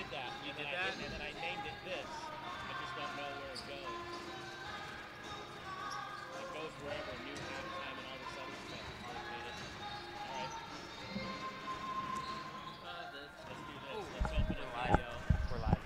did that. And then I named it this. I just don't know where it goes. It goes wherever, new halftime and all this other stuff is located. All right. Let's do this. Let's open a video. We're live.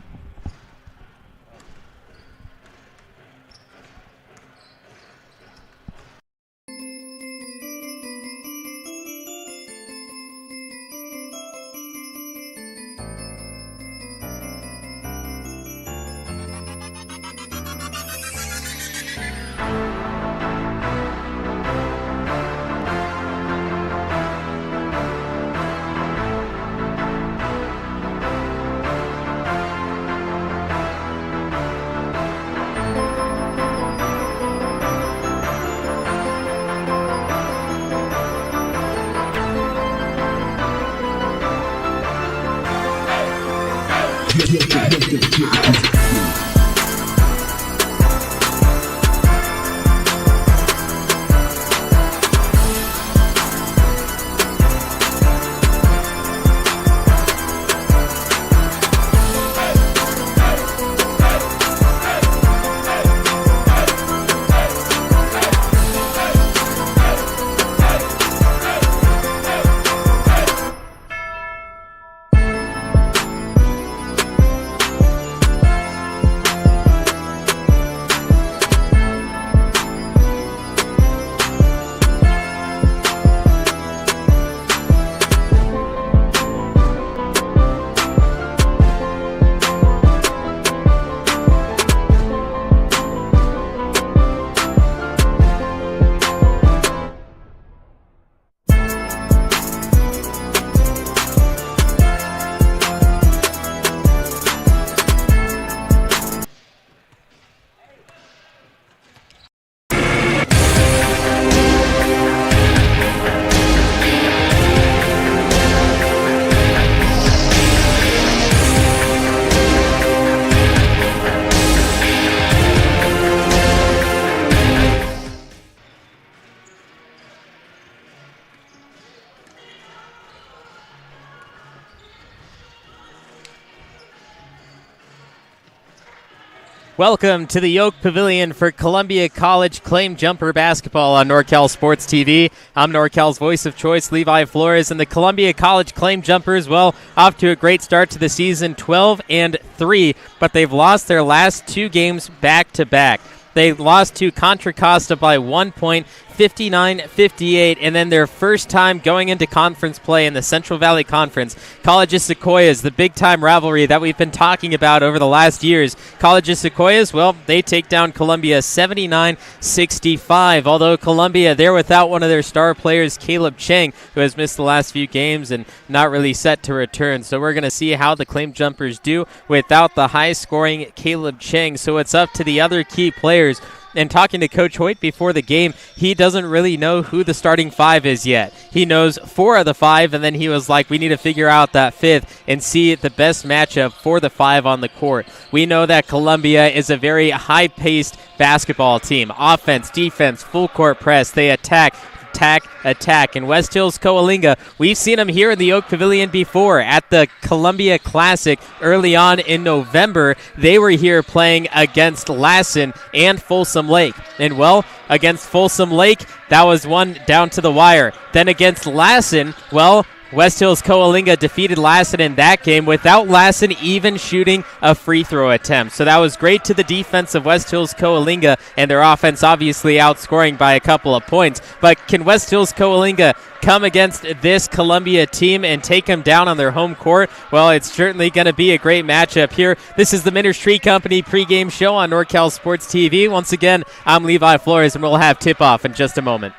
Welcome to the Yoke Pavilion for Columbia College Claim Jumper Basketball on NorCal Sports TV. I'm NorCal's voice of choice, Levi Flores, and the Columbia College Claim Jumpers, well, off to a great start to the season, 12-3, but they've lost their last two games back-to-back. They lost to Contra Costa by 1 point, 59-58, and then their first time going into conference play in the Central Valley Conference. College of Sequoias, the big-time rivalry that we've been talking about over the last years. College of Sequoias, well, they take down Columbia 79-65, although Columbia, they're without one of their star players, Caleb Cheng, who has missed the last few games and not really set to return. So we're going to see how the Claim Jumpers do without the high-scoring Caleb Cheng. So it's up to the other key players. And talking to Coach Hoyt before the game, he doesn't really know who the starting five is yet. He knows 4 of the 5, and then he was like, we need to figure out that 5th and see the best matchup for the 5 on the court. We know that Columbia is a very high-paced basketball team. Offense, defense, full court press. They attack. In West Hills-Coalinga, we've seen them here in the Yoke Pavilion before at the Columbia Classic early on in November. They were here playing against Lassen and Folsom Lake. And, well, against Folsom Lake, that was one down to the wire. Then against Lassen, well, West Hills-Coalinga defeated Lassen in that game without Lassen even shooting a free throw attempt. So that was great to the defense of West Hills-Coalinga, and their offense obviously outscoring by a couple of points. But can West Hills-Coalinga come against this Columbia team and take them down on their home court? Well, it's certainly going to be a great matchup here. This is the Minners Tree Company pregame show on NorCal Sports TV. Once again, I'm Levi Flores, and we'll have tip-off in just a moment.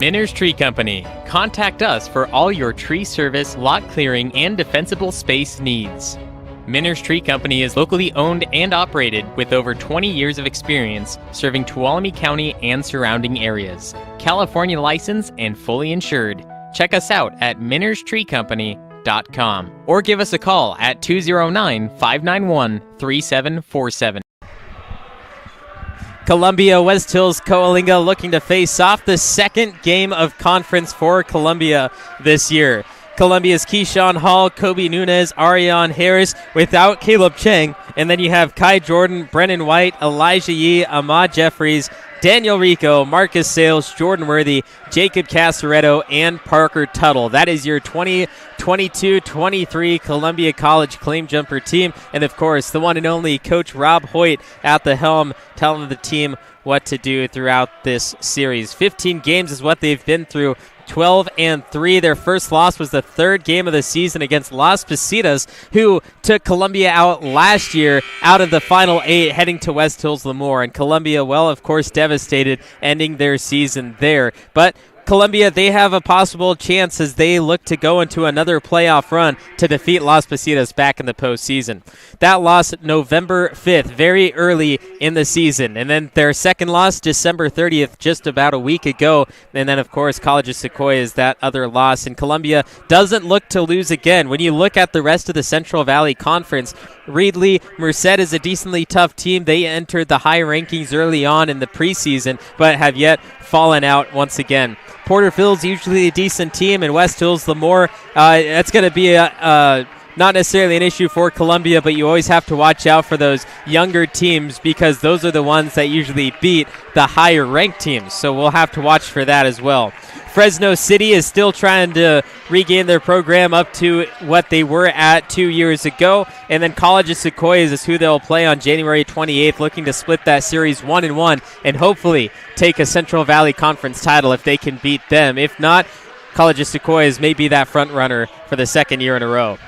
Minners Tree Company. Contact us for all your tree service, lot clearing, and defensible space needs. Minners Tree Company is locally owned and operated with over 20 years of experience serving Tuolumne County and surrounding areas. California licensed and fully insured. Check us out at minnerstreecompany.com or give us a call at 209-591-3747. Columbia, West Hills-Coalinga looking to face off the second game of conference for Columbia this year. Columbia's Keyshawn Hall, Kobe Nunez, Ariane Harris without Caleb Chang. And then you have Kai Jordan, Brennan White, Elijah Yee, Ahmad Jeffries, Daniel Rico, Marcus Sales, Jordan Worthy, Jacob Casaretto, and Parker Tuttle. That is your 2022-23 Columbia College Claim Jumper team. And, of course, the one and only Coach Rob Hoyt at the helm telling the team what to do throughout this series. 15 games is what they've been through. 12-3. Their first loss was the third game of the season against Las Positas, who took Columbia out last year out of the Final 8 heading to West Hills Lemoore. And Columbia, well, of course, devastated, ending their season there. But Columbia, they have a possible chance as they look to go into another playoff run to defeat Las Positas back in the postseason. That loss November 5th, very early in the season. And then their second loss, December 30th, just about a week ago. And then, of course, College of Sequoia is that other loss. And Columbia doesn't look to lose again. When you look at the rest of the Central Valley Conference, Reedley, Merced is a decently tough team. They entered the high rankings early on in the preseason, but have yet fallen out once again. Porterfield's usually a decent team, and West Hills Lemoore, that's going to be not necessarily an issue for Columbia, but you always have to watch out for those younger teams because those are the ones that usually beat the higher ranked teams. So we'll have to watch for that as well. Fresno City is still trying to regain their program up to what they were at 2 years ago. And then College of Sequoia is who they'll play on January 28th, looking to split that series 1-1 and hopefully take a Central Valley Conference title if they can beat them. If not, College of Sequoia may be that front runner for the second year in a row.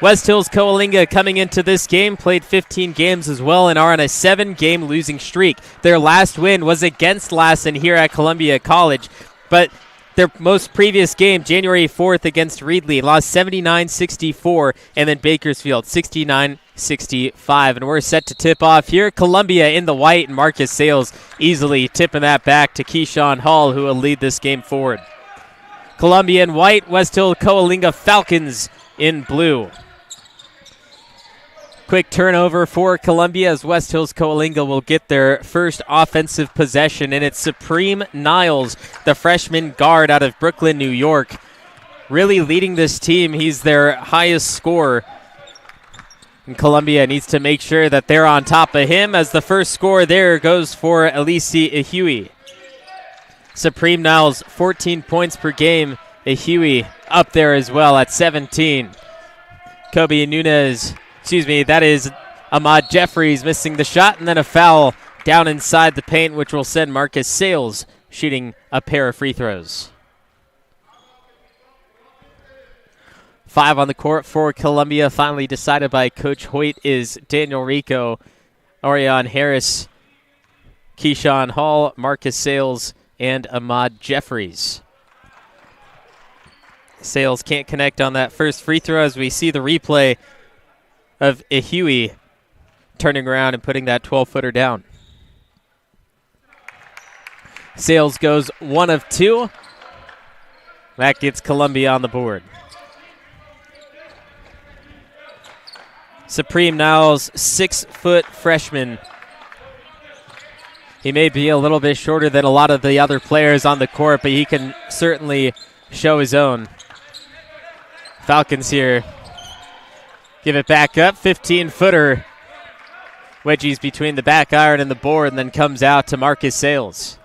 West Hills-Coalinga coming into this game, played 15 games as well and are on a 7-game losing streak. Their last win was against Lassen here at Columbia College, but their most previous game, January 4th against Reedley, lost 79-64, and then Bakersfield 69-65. And we're set to tip off here. Columbia in the white, and Marcus Sales easily tipping that back to Keyshawn Hall, who will lead this game forward. Columbia in white, West Hills-Coalinga Falcons in blue. Quick turnover for Columbia as West Hills-Coalinga will get their first offensive possession, and it's Supreme Niles, the freshman guard out of Brooklyn, New York, really leading this team. He's their highest scorer, and Columbia needs to make sure that they're on top of him as the first score there goes for Elisi Ihui. Supreme Niles, 14 points per game. Ihui up there as well at 17. Kobe Nunez, that is Ahmad Jeffries missing the shot, and then a foul down inside the paint, which will send Marcus Sales shooting a pair of free throws. 5 on the court for Columbia, finally decided by Coach Hoyt, is Daniel Rico, Ariane Harris, Keyshawn Hall, Marcus Sales, and Ahmad Jeffries. Sales can't connect on that first free throw as we see the replay of Ihui turning around and putting that 12-footer down. Sales goes 1 of 2. That gets Columbia on the board. Supreme Niles, 6-foot freshman. He may be a little bit shorter than a lot of the other players on the court, but he can certainly show his own. Falcons here give it back up, 15-footer. Wedgies between the back iron and the board, and then comes out to Marcus Sales.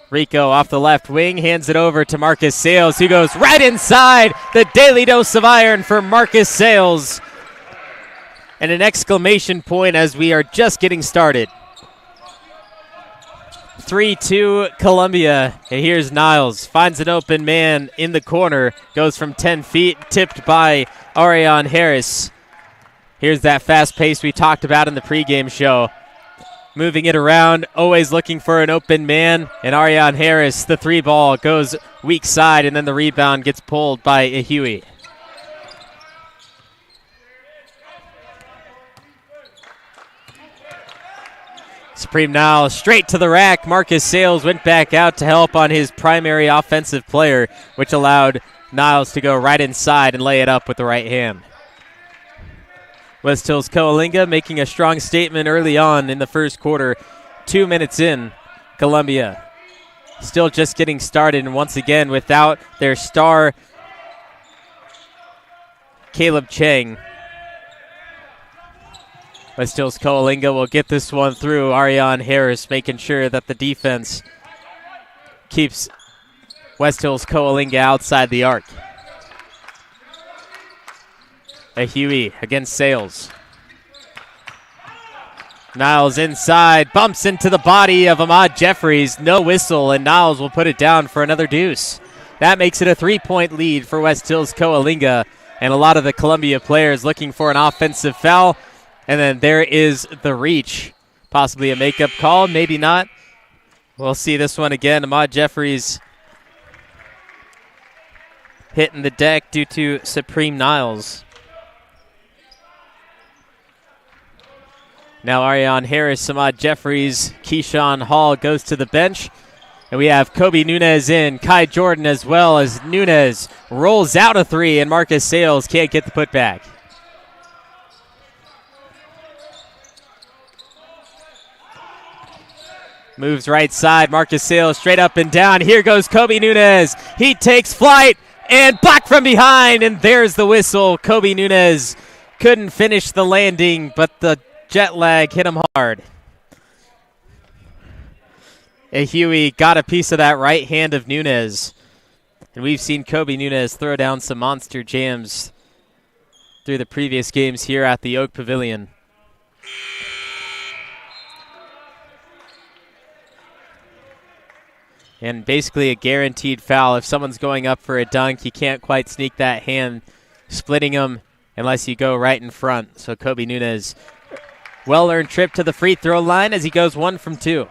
Rico off the left wing, hands it over to Marcus Sales, who goes right inside. The daily dose of iron for Marcus Sales. And an exclamation point as we are just getting started. 3-2 Columbia. And here's Niles. Finds an open man in the corner. Goes from 10 feet. Tipped by Ariane Harris. Here's that fast pace we talked about in the pregame show. Moving it around. Always looking for an open man. And Ariane Harris, the 3-ball, goes weak side. And then the rebound gets pulled by Ihui. Supreme Niles straight to the rack. Marcus Sales went back out to help on his primary offensive player, which allowed Niles to go right inside and lay it up with the right hand. West Hills-Coalinga making a strong statement early on in the first quarter. 2 minutes in, Columbia still just getting started, and once again without their star Caleb Chang. West Hills-Coalinga will get this one through. Ariane Harris making sure that the defense keeps West Hills-Coalinga outside the arc. A Huey against Sales. Niles inside, bumps into the body of Ahmad Jeffries. No whistle, and Niles will put it down for another deuce. That makes it a 3-point lead for West Hills-Coalinga, and a lot of the Columbia players looking for an offensive foul. And then there is the reach. Possibly a makeup call, maybe not. We'll see this one again. Ahmad Jeffries hitting the deck due to Supreme Niles. Now Ariane Harris, Ahmad Jeffries, Keyshawn Hall goes to the bench. And we have Kobe Nunez in, Kai Jordan as well as Nunez rolls out a three, and Marcus Sales can't get the putback. Moves right side, Marcus Sales straight up and down. Here goes Kobe Nunez. He takes flight and blocked from behind, and there's the whistle. Kobe Nunez couldn't finish the landing, but the jet lag hit him hard. Huey got a piece of that right hand of Nunez. And we've seen Kobe Nunez throw down some monster jams through the previous games here at the Oak Pavilion. And basically a guaranteed foul. If someone's going up for a dunk, you can't quite sneak that hand, splitting them unless you go right in front. So Kobe Nunez, well-earned trip to the free throw line as he goes 1 from 2.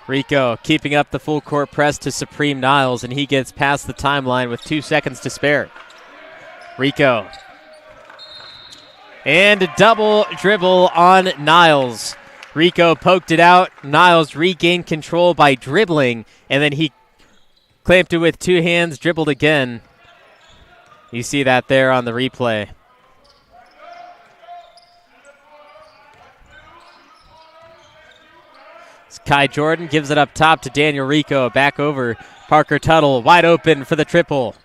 Rico keeping up the full court press to Supreme Niles, and he gets past the timeline with 2 seconds to spare. Rico. And a double dribble on Niles. Rico poked it out. Niles regained control by dribbling, and then he clamped it with 2 hands, dribbled again. You see that there on the replay. Kai Jordan gives it up top to Daniel Rico. Back over Parker Tuttle, wide open for the triple.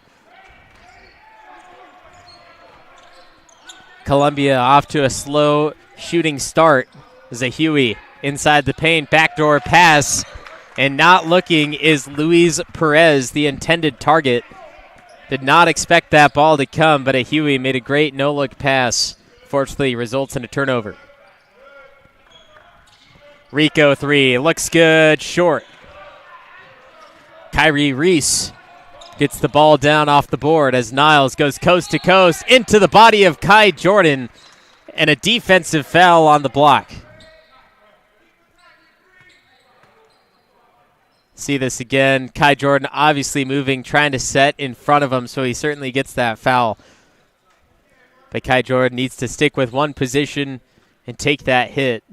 Columbia off to a slow shooting start. There's a Huey inside the paint, backdoor pass, and not looking is Luis Perez, the intended target. Did not expect that ball to come, but a Huey made a great no-look pass. Fortunately, results in a turnover. Rico 3, looks good, short. Kyrie Reese gets the ball down off the board as Niles goes coast to coast into the body of Kai Jordan, and a defensive foul on the block. See this again. Kai Jordan obviously moving, trying to set in front of him, so he certainly gets that foul. But Kai Jordan needs to stick with one position and take that hit.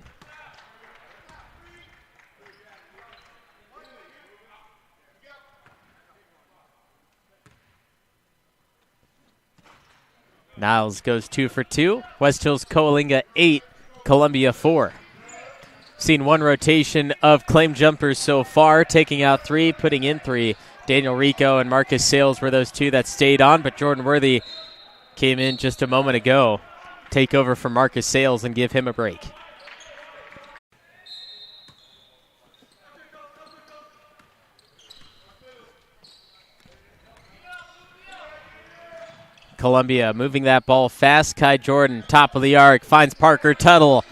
Niles goes 2 for 2. West Hills-Coalinga 8, Columbia 4. Seen one rotation of claim jumpers so far, taking out 3, putting in 3. Daniel Rico and Marcus Sales were those 2 that stayed on, but Jordan Worthy came in just a moment ago. Take over for Marcus Sales and give him a break. Columbia moving that ball fast. Kai Jordan, top of the arc, finds Parker Tuttle.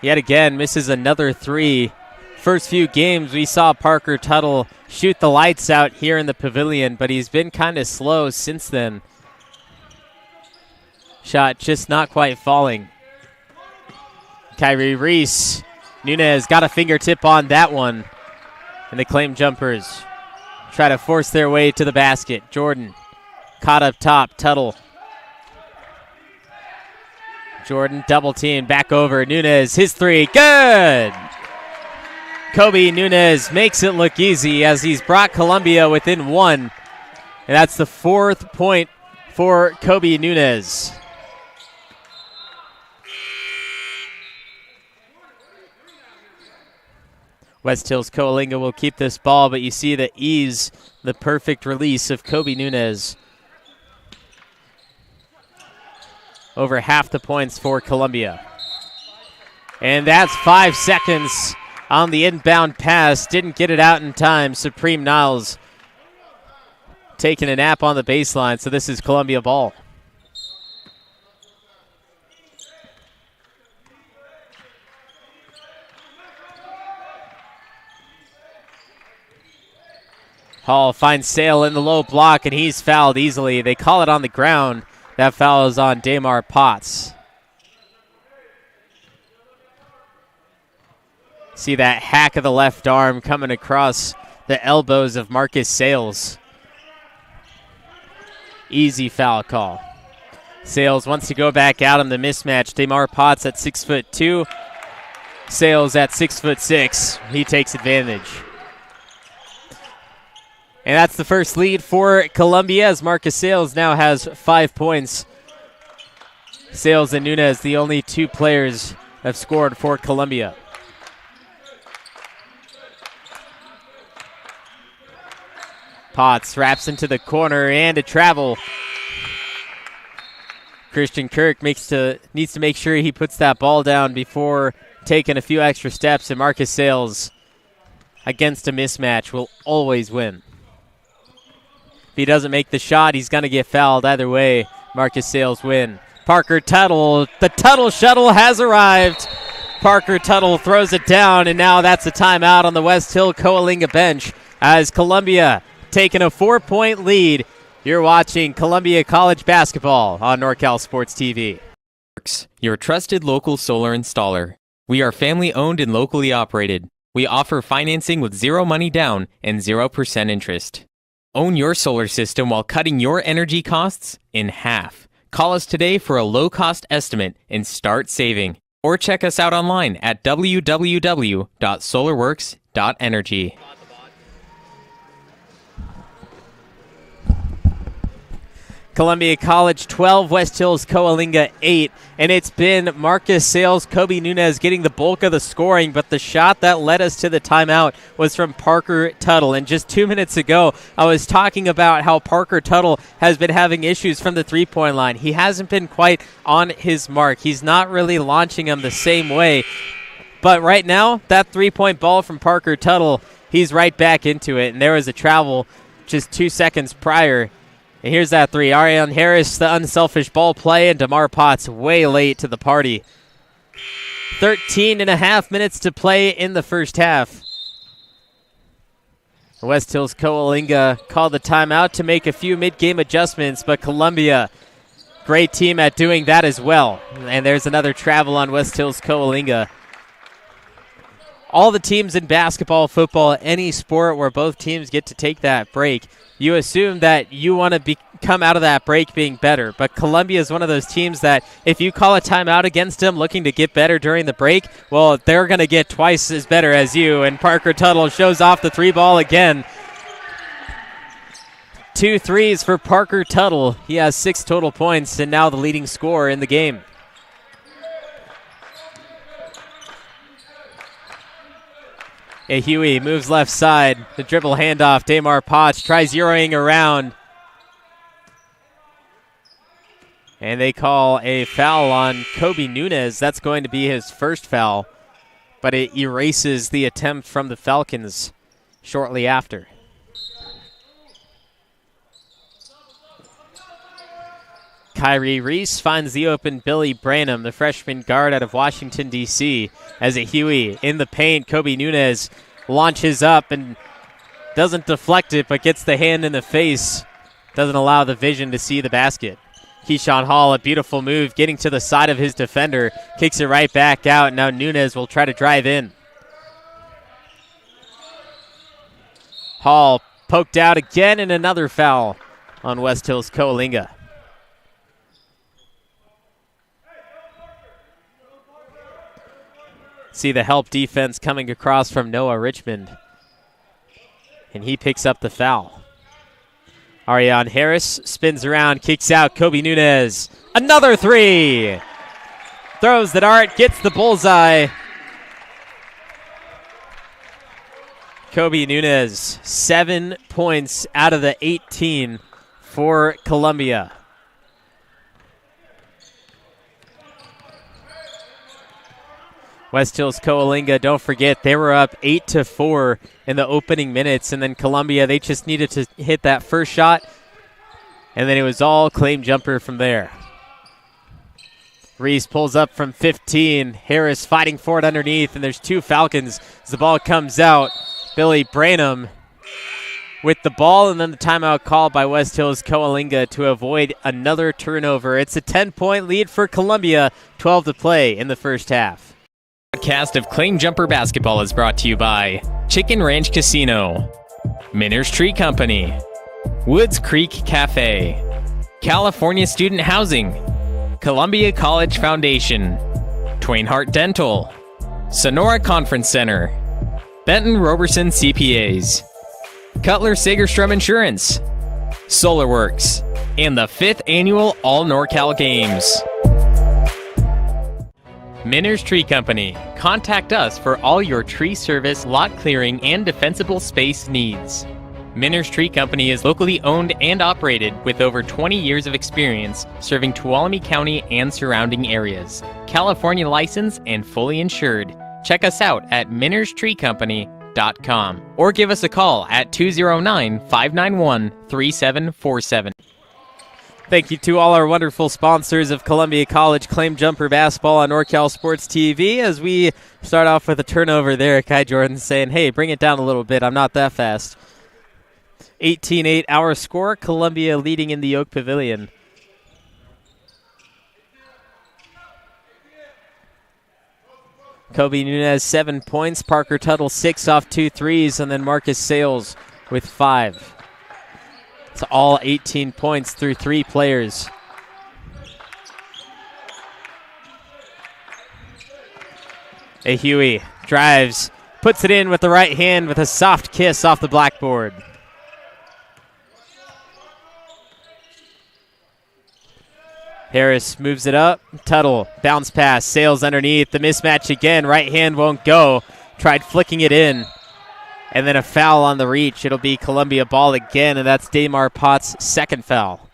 Yet again, misses another 3. First few games, we saw Parker Tuttle shoot the lights out here in the pavilion, but he's been kind of slow since then. Shot just not quite falling. Kyrie Reese. Nunez got a fingertip on that one. And the claim jumpers try to force their way to the basket. Jordan caught up top, Tuttle. Jordan double team, back over. Nunez, his 3, good! Kobe Nunez makes it look easy as he's brought Columbia within 1. And that's the 4th point for Kobe Nunez. West Hills-Coalinga will keep this ball, but you see the ease, the perfect release of Kobe Nunez. Over half the points for Columbia. And that's 5 seconds on the inbound pass. Didn't get it out in time. Supreme Niles taking a nap on the baseline, so this is Columbia ball. Hall finds Sale in the low block, and he's fouled easily. They call it on the ground. That foul is on Damar Potts. See that hack of the left arm coming across the elbows of Marcus Sales. Easy foul call. Sales wants to go back out in the mismatch. Damar Potts at 6'2". Sales at 6'6". He takes advantage. And that's the first lead for Columbia as Marcus Sales now has 5 points. Sales and Nunez, the only 2 players have scored for Columbia. Potts wraps into the corner and a travel. Christian Kirk needs to make sure he puts that ball down before taking a few extra steps, and Marcus Sales against a mismatch will always win. If he doesn't make the shot, he's going to get fouled. Either way, Marcus Sales win. Parker Tuttle, the Tuttle shuttle has arrived. Parker Tuttle throws it down, and now that's a timeout on the West Hill-Coalinga bench as Columbia taking a 4-point lead. You're watching Columbia College basketball on NorCal Sports TV. Your trusted local solar installer. We are family owned and locally operated. We offer financing with 0 money down and 0% interest. Own your solar system while cutting your energy costs in half. Call us today for a low-cost estimate and start saving. Or check us out online at www.solarworks.energy. Columbia College 12, West Hills-Coalinga 8, and it's been Marcus Sales, Kobe Nunez getting the bulk of the scoring, but the shot that led us to the timeout was from Parker Tuttle. And just 2 minutes ago, I was talking about how Parker Tuttle has been having issues from the three-point line. He hasn't been quite on his mark. He's not really launching them the same way. But right now, that three-point ball from Parker Tuttle, he's right back into it, and there was a travel just 2 seconds prior. And here's that three. Ariane Harris, the unselfish ball play, and Damar Potts way late to the party. 13 and a half minutes to play in the first half. West Hills-Coalinga called the timeout to make a few mid-game adjustments, but Columbia, great team at doing that as well. And there's another travel on West Hills-Coalinga. All the teams in basketball, football, any sport where both teams get to take that break, you assume that you want to come out of that break being better. But Columbia is one of those teams that if you call a timeout against them looking to get better during the break, well, they're going to get twice as better as you. And Parker Tuttle shows off the three ball again. 2 threes for Parker Tuttle. He has 6 total points and now the leading scorer in the game. Huey moves left side. The dribble handoff. Damar Potts tries zeroing around. And they call a foul on Kobe Nunez. That's going to be his first foul. But it erases the attempt from the Falcons shortly after. Kyrie Reese finds the open Billy Branham, the freshman guard out of Washington, D.C. As a Huey in the paint, Kobe Nunez launches up and doesn't deflect it, but gets the hand in the face. Doesn't allow the vision to see the basket. Keyshawn Hall, a beautiful move, getting to the side of his defender. Kicks it right back out. Now Nunez will try to drive in. Hall poked out again, and another foul on West Hills-Coalinga. See the help defense coming across from Noah Richmond. And he picks up the foul. Ariane Harris spins around, kicks out. Kobe Nunez. Another three. Throws the dart, gets the bullseye. Kobe Nunez, 7 points out of the 18 for Columbia. West Hills-Coalinga, don't forget, they were up 8-4 in the opening minutes, and then Columbia, they just needed to hit that first shot, and then it was all claim jumper from there. Reese pulls up from 15. Harris fighting for it underneath, and there's two Falcons as the ball comes out. Billy Branham with the ball, and then the timeout called by West Hills-Coalinga to avoid another turnover. It's a 10-point lead for Columbia, 12 to play in the first half. Podcast of Claim Jumper Basketball is brought to you by Chicken Ranch Casino, Minner's Tree Company, Woods Creek Cafe, California Student Housing, Columbia College Foundation, Twain Hart Dental, Sonora Conference Center, Benton Roberson CPAs, Cutler Sagerstrom Insurance, SolarWorks, and the 5th Annual All NorCal Games. Minner's Tree Company. Contact us for all your tree service, lot clearing, and defensible space needs. Minner's Tree Company is locally owned and operated with over 20 years of experience serving Tuolumne County and surrounding areas. California licensed and fully insured. Check us out at minnerstreecompany.com or give us a call at 209-591-3747. Thank you to all our wonderful sponsors of Columbia College Claim Jumper Basketball on NorCal Sports TV. As we start off with a turnover there, Kai Jordan saying, hey, bring it down a little bit. I'm not that fast. 18-8 our score. Columbia leading in the Oak Pavilion. Kobe Nunez, 7 points. Parker Tuttle, 6 off 2 threes. And then Marcus Sales with 5. It's all 18 points through 3 players. Huey drives, puts it in with the right hand with a soft kiss off the blackboard. Harris moves it up. Tuttle, bounce pass, Sales underneath. The mismatch again. Right hand won't go. Tried flicking it in. And then a foul on the reach. It'll be Columbia ball again, and that's Damar Potts' second foul.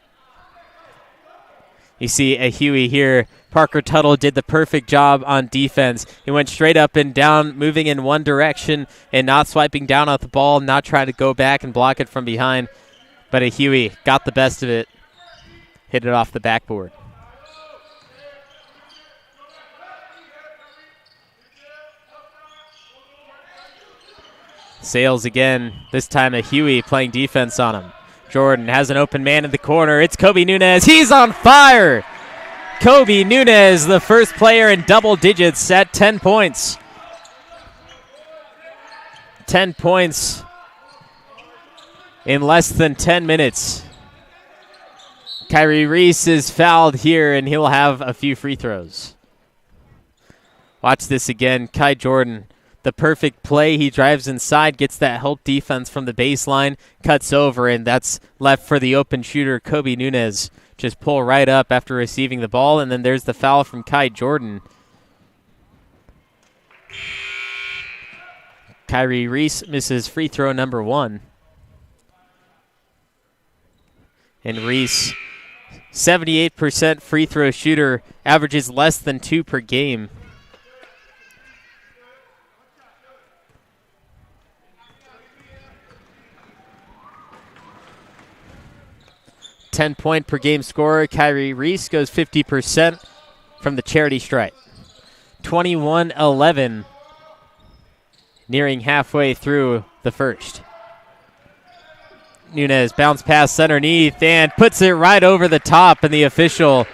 You see a Huey here. Parker Tuttle did the perfect job on defense. He went straight up and down, moving in one direction and not swiping down at the ball, not trying to go back and block it from behind. But a Huey got the best of it, hit it off the backboard. Sales again, this time a Huey playing defense on him. Jordan has an open man in the corner. It's Kobe Nunez. He's on fire! Kobe Nunez, the first player in double digits at 10 points. 10 points in less than 10 minutes. Kyrie Reese is fouled here, and he'll have a few free throws. Watch this again. Kai Jordan. The perfect play. He drives inside, gets that help defense from the baseline, cuts over, and that's left for the open shooter, Kobe Nunez. Just pull right up after receiving the ball, and then there's the foul from Kai Jordan. Kyrie Reese misses free throw number 1. And Reese, 78% free throw shooter, averages less than 2 per game. .10 per game scorer, Kyrie Reese goes 50% from the charity stripe. 21-11, nearing halfway through the first. Nunez bounce pass underneath and puts it right over the top, and the official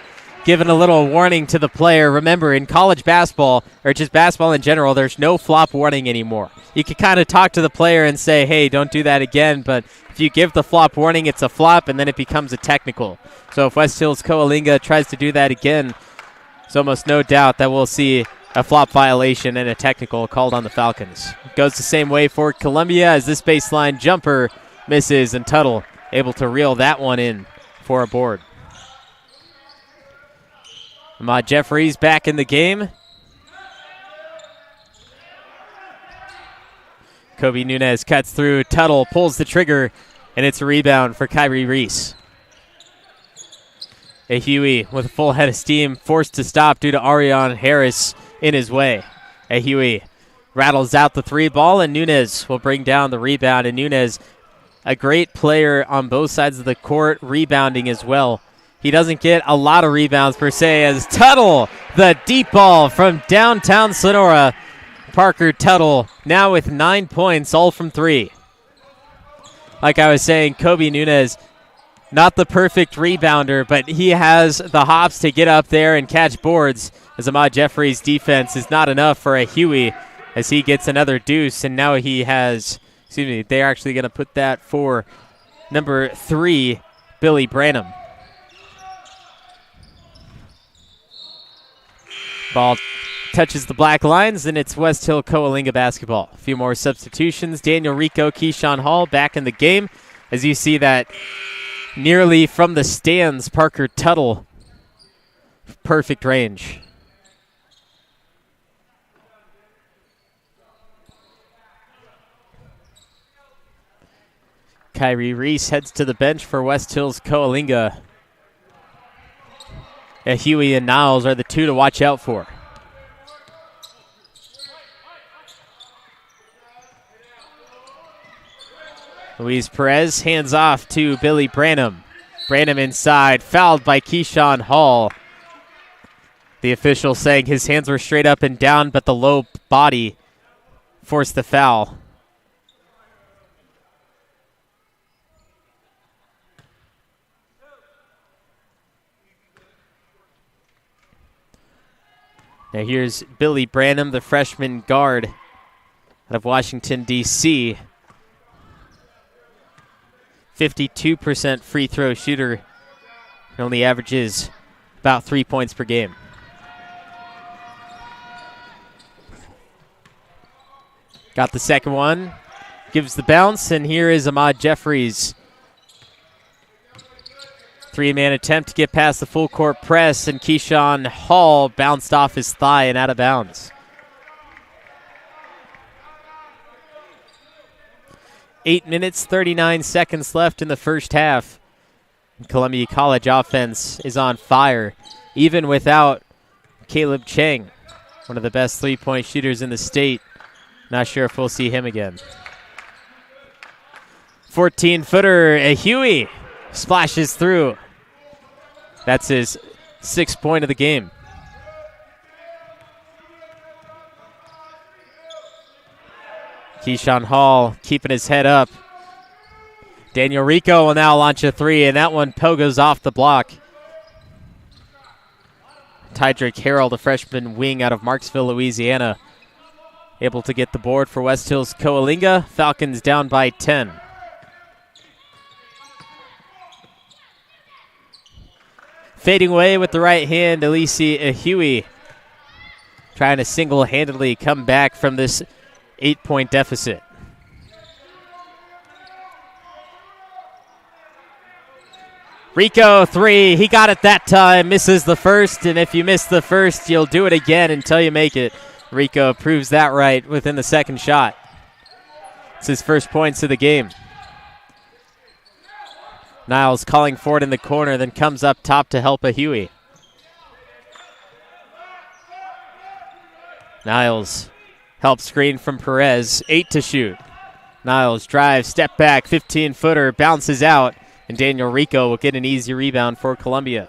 giving a little warning to the player. Remember, in college basketball, or just basketball in general, there's no flop warning anymore. You can kind of talk to the player and say, hey, don't do that again, but if you give the flop warning, it's a flop, and then it becomes a technical. So if West Hills-Coalinga tries to do that again, there's almost no doubt that we'll see a flop violation and a technical called on the Falcons. It goes the same way for Columbia as this baseline jumper misses, and Tuttle able to reel that one in for a board. Ahmad Jeffries back in the game. Kobe Nunez cuts through. Tuttle pulls the trigger, and it's a rebound for Kyrie Reese. A Huey with a full head of steam, forced to stop due to Arion Harris in his way. A Huey rattles out the three ball, and Nunez will bring down the rebound. And Nunez, a great player on both sides of the court, rebounding as well. He doesn't get a lot of rebounds per se, as Tuttle, the deep ball from downtown Sonora. Parker Tuttle now with 9 points, all from three. Like I was saying, Kobe Nunez, not the perfect rebounder, but he has the hops to get up there and catch boards, as Ahmad Jeffrey's defense is not enough for a Huey as he gets another deuce, and now he has, they're actually going to put that for number 3, Billy Branham. Ball touches the black lines, and it's West Hill-Coalinga basketball. A few more substitutions. Daniel Rico, Keyshawn Hall back in the game. As you see that nearly from the stands, Parker Tuttle, perfect range. Kyrie Reese heads to the bench for West Hills-Coalinga. Huey and Niles are the two to watch out for. Luis Perez hands off to Billy Branham. Branham inside, fouled by Keyshawn Hall. The official saying his hands were straight up and down, but the low body forced the foul. Now here's Billy Branham, the freshman guard out of Washington, D.C. 52% free throw shooter. He only averages about 3 points per game. Got the second one. Gives the bounce, and here is Ahmad Jeffries. Three-man attempt to get past the full court press, and Keyshawn Hall bounced off his thigh and out of bounds. 8 minutes, 39 seconds left in the first half. Columbia College offense is on fire, even without Caleb Chang, one of the best three-point shooters in the state. Not sure if we'll see him again. 14-footer, a Huey splashes through. That's his 6th point of the game. Keyshawn Hall keeping his head up. Daniel Rico will now launch a three, and that one goes off the block. Tydrick Harrell, the freshman wing out of Marksville, Louisiana, able to get the board for West Hills-Coalinga. Falcons down by 10. Fading away with the right hand, Elise Huey trying to single-handedly come back from this 8-point deficit. Rico, three. He got it that time. Misses the first, and if you miss the first, you'll do it again until you make it. Rico proves that right within the second shot. It's his first points of the game. Niles calling for it in the corner, then comes up top to help a Huey. Niles help screen from Perez. 8 to shoot. Niles drives, step back, 15-footer, bounces out, and Daniel Rico will get an easy rebound for Columbia.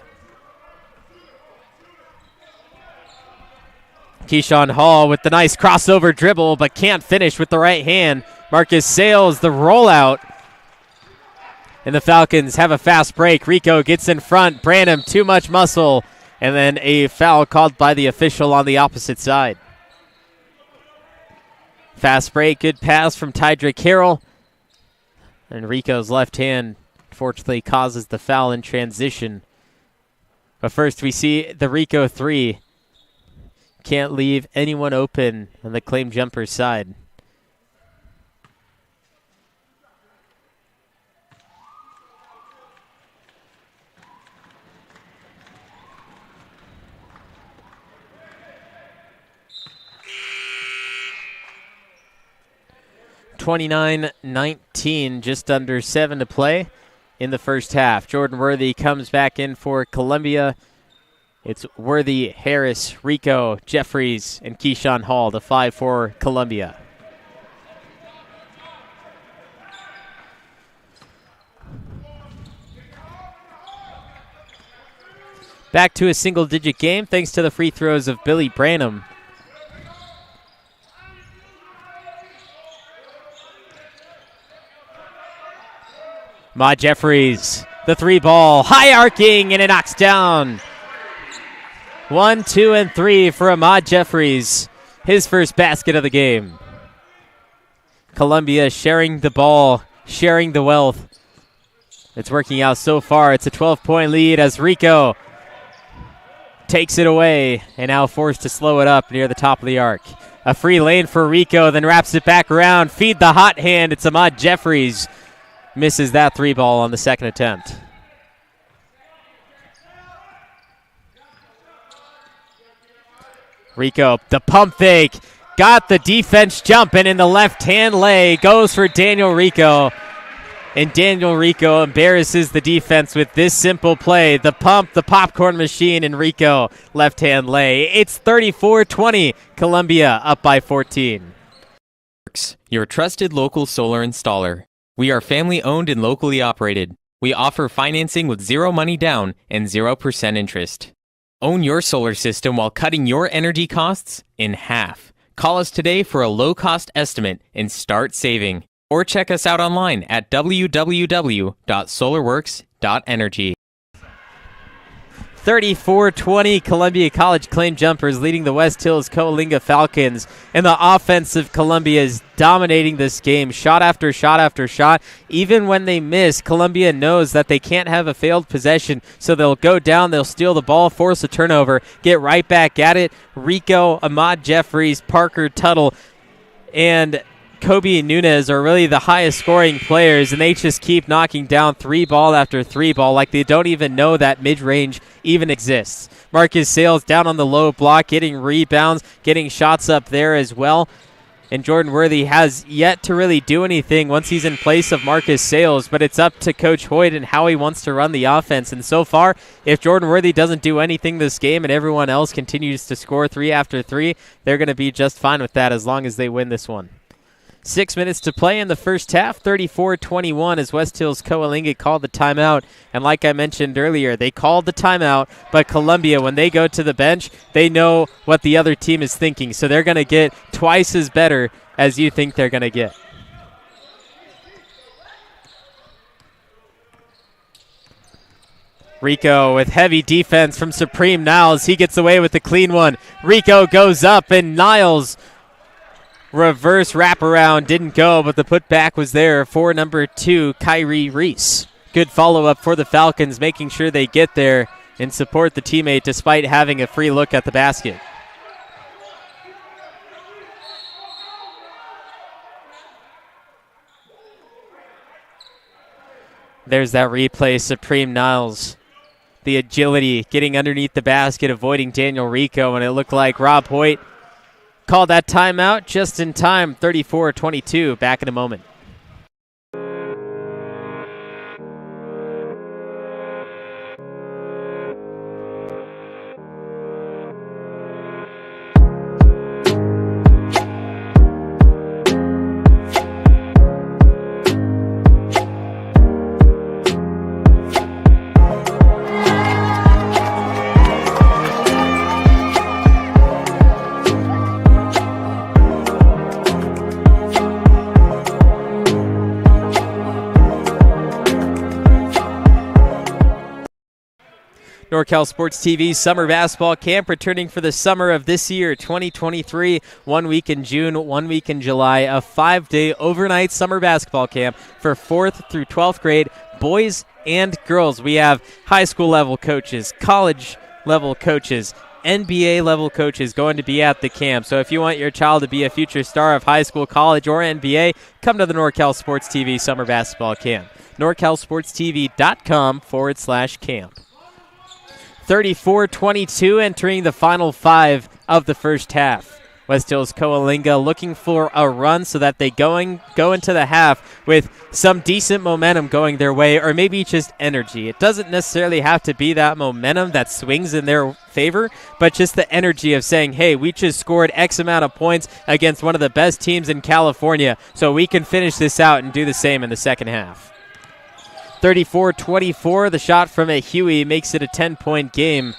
Keyshawn Hall with the nice crossover dribble, but can't finish with the right hand. Marcus Sales, the rollout. And the Falcons have a fast break. Rico gets in front. Branham, too much muscle. And then a foul called by the official on the opposite side. Fast break, good pass from Tydrick Harrell. And Rico's left hand, fortunately, causes the foul in transition. But first we see the Rico three. Can't leave anyone open on the claim jumper side. 29-19, just under 7 to play in the first half. Jordan Worthy comes back in for Columbia. It's Worthy, Harris, Rico, Jeffries, and Keyshawn Hall, the 5 for Columbia. Back to a single-digit game thanks to the free throws of Billy Branham. Ma Jeffries, the 3-ball, high arcing, and it knocks down. 1, 2, and 3 for Ahmad Jeffries, his first basket of the game. Columbia sharing the ball, sharing the wealth. It's working out so far. It's a 12-point lead as Rico takes it away and now forced to slow it up near the top of the arc. A free lane for Rico, then wraps it back around. Feed the hot hand. It's Ahmad Jeffries. Misses that 3-ball on the second attempt. Rico, the pump fake. Got the defense jumping in the left-hand lay. Goes for Daniel Rico. And Daniel Rico embarrasses the defense with this simple play. The pump, the popcorn machine, and Rico left-hand lay. It's 34-20. Columbia up by 14. Your trusted local solar installer. We are family-owned and locally operated. We offer financing with 0 money down and 0% interest. Own your solar system while cutting your energy costs in half. Call us today for a low-cost estimate and start saving. Or check us out online at www.solarworks.energy. 34-20, Columbia College Claim Jumpers leading the West Hills-Coalinga Falcons. And the offense of Columbia is dominating this game, shot after shot after shot. Even when they miss, Columbia knows that they can't have a failed possession, so they'll go down, they'll steal the ball, force a turnover, get right back at it. Rico, Ahmad Jeffries, Parker Tuttle, and Kobe Nunez are really the highest scoring players, and they just keep knocking down 3-ball after 3-ball like they don't even know that mid-range even exists. Marcus Sales down on the low block, getting rebounds, getting shots up there as well. And Jordan Worthy has yet to really do anything once he's in place of Marcus Sales, but it's up to Coach Hoyt and how he wants to run the offense. And so far, if Jordan Worthy doesn't do anything this game and everyone else continues to score 3 after 3, they're going to be just fine with that as long as they win this one. 6 minutes to play in the first half, 34-21 as West Hills-Coalinga called the timeout. And like I mentioned earlier, they called the timeout, but Columbia, when they go to the bench, they know what the other team is thinking. So they're going to get twice as better as you think they're going to get. Rico with heavy defense from Supreme Niles. He gets away with the clean one. Rico goes up, and Niles reverse wraparound didn't go, but the putback was there for number 2, Kyrie Reese. Good follow-up for the Falcons, making sure they get there and support the teammate despite having a free look at the basket. There's that replay, Supreme Niles. The agility, getting underneath the basket, avoiding Daniel Rico, and it looked like Rob Hoyt called that timeout just in time. 34-22. Back in a moment. NorCal Sports TV Summer Basketball Camp returning for the summer of this year, 2023. 1 week in June, 1 week in July. A 5-day overnight summer basketball camp for 4th through 12th grade boys and girls. We have high school level coaches, college level coaches, NBA level coaches going to be at the camp. So if you want your child to be a future star of high school, college, or NBA, come to the NorCal Sports TV Summer Basketball Camp. NorCalSportsTV.com/camp. 34-22 entering the final 5 of the first half. West Hills-Coalinga looking for a run so that they go into the half with some decent momentum going their way, or maybe just energy. It doesn't necessarily have to be that momentum that swings in their favor, but just the energy of saying, hey, we just scored X amount of points against one of the best teams in California, so we can finish this out and do the same in the second half. 34-24, the shot from a Huey makes it a 10-point game,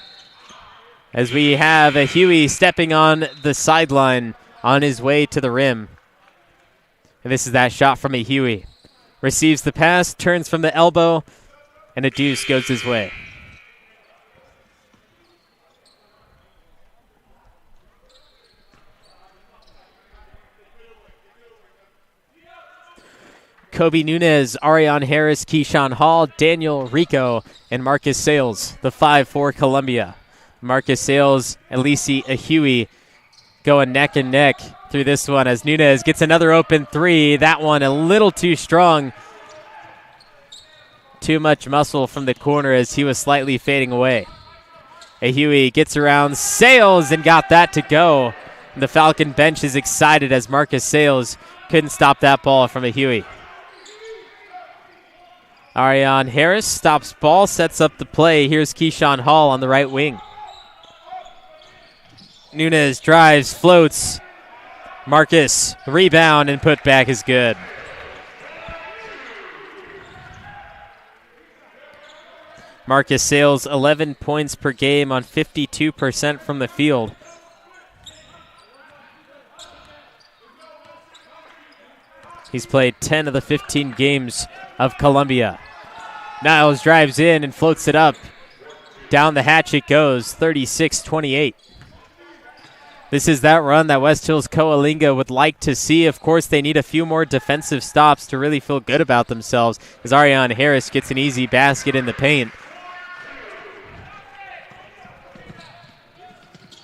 as we have a Huey stepping on the sideline on his way to the rim. And this is that shot from a Huey. Receives the pass, turns from the elbow, and a deuce goes his way. Kobe Nunez, Ariane Harris, Keyshawn Hall, Daniel Rico, and Marcus Sales, the 5 for Columbia. Marcus Sales, Elise Ahui going neck and neck through this one as Nunez gets another open three. That one a little too strong. Too much muscle from the corner as he was slightly fading away. Ahui gets around Sales and got that to go. The Falcon bench is excited as Marcus Sales couldn't stop that ball from Ahui. Ariane Harris stops ball, sets up the play. Here's Keyshawn Hall on the right wing. Nunez drives, floats. Marcus, rebound, and put back is good. Marcus Sales, 11 points per game on 52% from the field. He's played 10 of the 15 games of Columbia. Niles drives in and floats it up. Down the hatch it goes, 36-28. This is that run that West Hills-Coalinga would like to see. Of course, they need a few more defensive stops to really feel good about themselves as Ariane Harris gets an easy basket in the paint.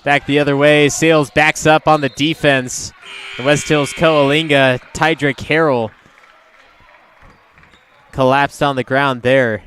Back the other way, Sales backs up on the defense. West Hills-Coalinga, Tydrick Harrell collapsed on the ground there.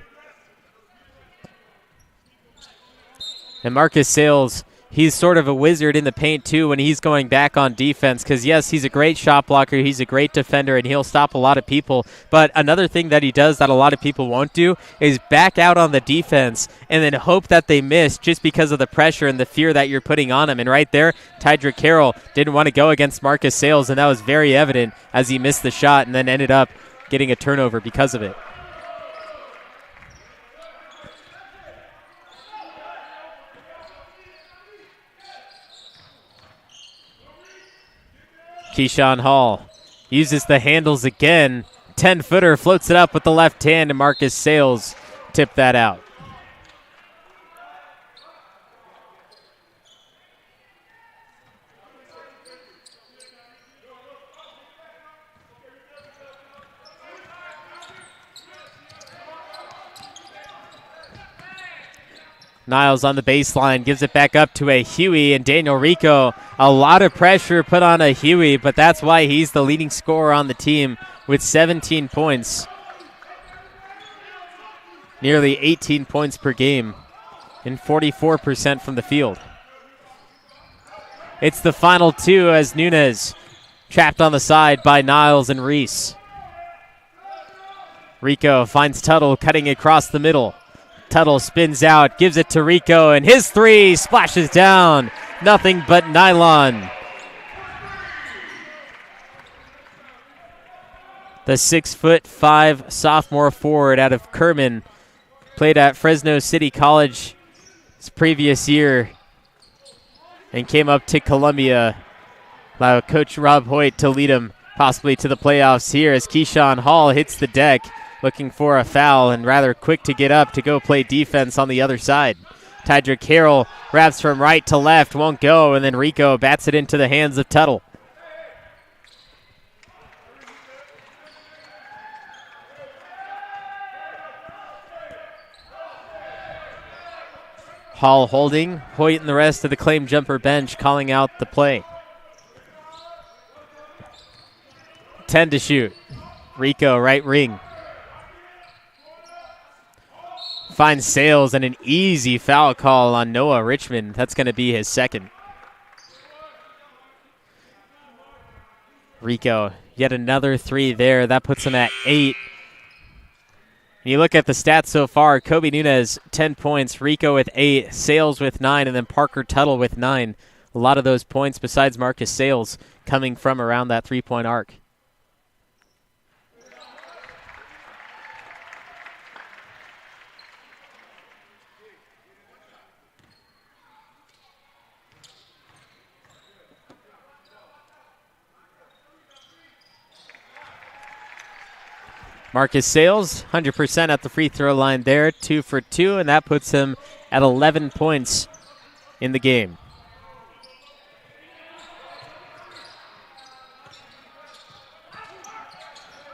And Marcus Sales, he's sort of a wizard in the paint, too, when he's going back on defense. Because, yes, he's a great shot blocker. He's a great defender, and he'll stop a lot of people. But another thing that he does that a lot of people won't do is back out on the defense and then hope that they miss just because of the pressure and the fear that you're putting on him. And right there, Tydrick Carroll didn't want to go against Marcus Sales, and that was very evident as he missed the shot and then ended up getting a turnover because of it. Keyshawn Hall uses the handles again. 10-footer, floats it up with the left hand, and Marcus Sales tipped that out. Niles on the baseline, gives it back up to a Huey, and Daniel Rico. A lot of pressure put on a Huey, but that's why he's the leading scorer on the team with 17 points. Nearly 18 points per game and 44% from the field. It's the final two as Nunez trapped on the side by Niles and Reese. Rico finds Tuttle cutting across the middle. Tuttle spins out, gives it to Rico, and his three splashes down. Nothing but nylon. The 6'5" sophomore forward out of Kerman played at Fresno City College his previous year and came up to Columbia. Allow Coach Rob Hoyt to lead him possibly to the playoffs here as Keyshawn Hall hits the deck, looking for a foul and rather quick to get up to go play defense on the other side. Tydrick Carroll wraps from right to left, won't go, and then Rico bats it into the hands of Tuttle. Hall holding, Hoyt and the rest of the claim jumper bench calling out the play. 10 to shoot. Rico, right ring. Finds Sales and an easy foul call on Noah Richmond. That's going to be his second. Rico, yet another 3 there. That puts him at 8. You look at the stats so far, Kobe Nunez, 10 points, Rico with 8, Sales with 9, and then Parker Tuttle with 9. A lot of those points, besides Marcus Sales, coming from around that three-point arc. Marcus Sales, 100% at the free throw line there, 2 for 2, and that puts him at 11 points in the game.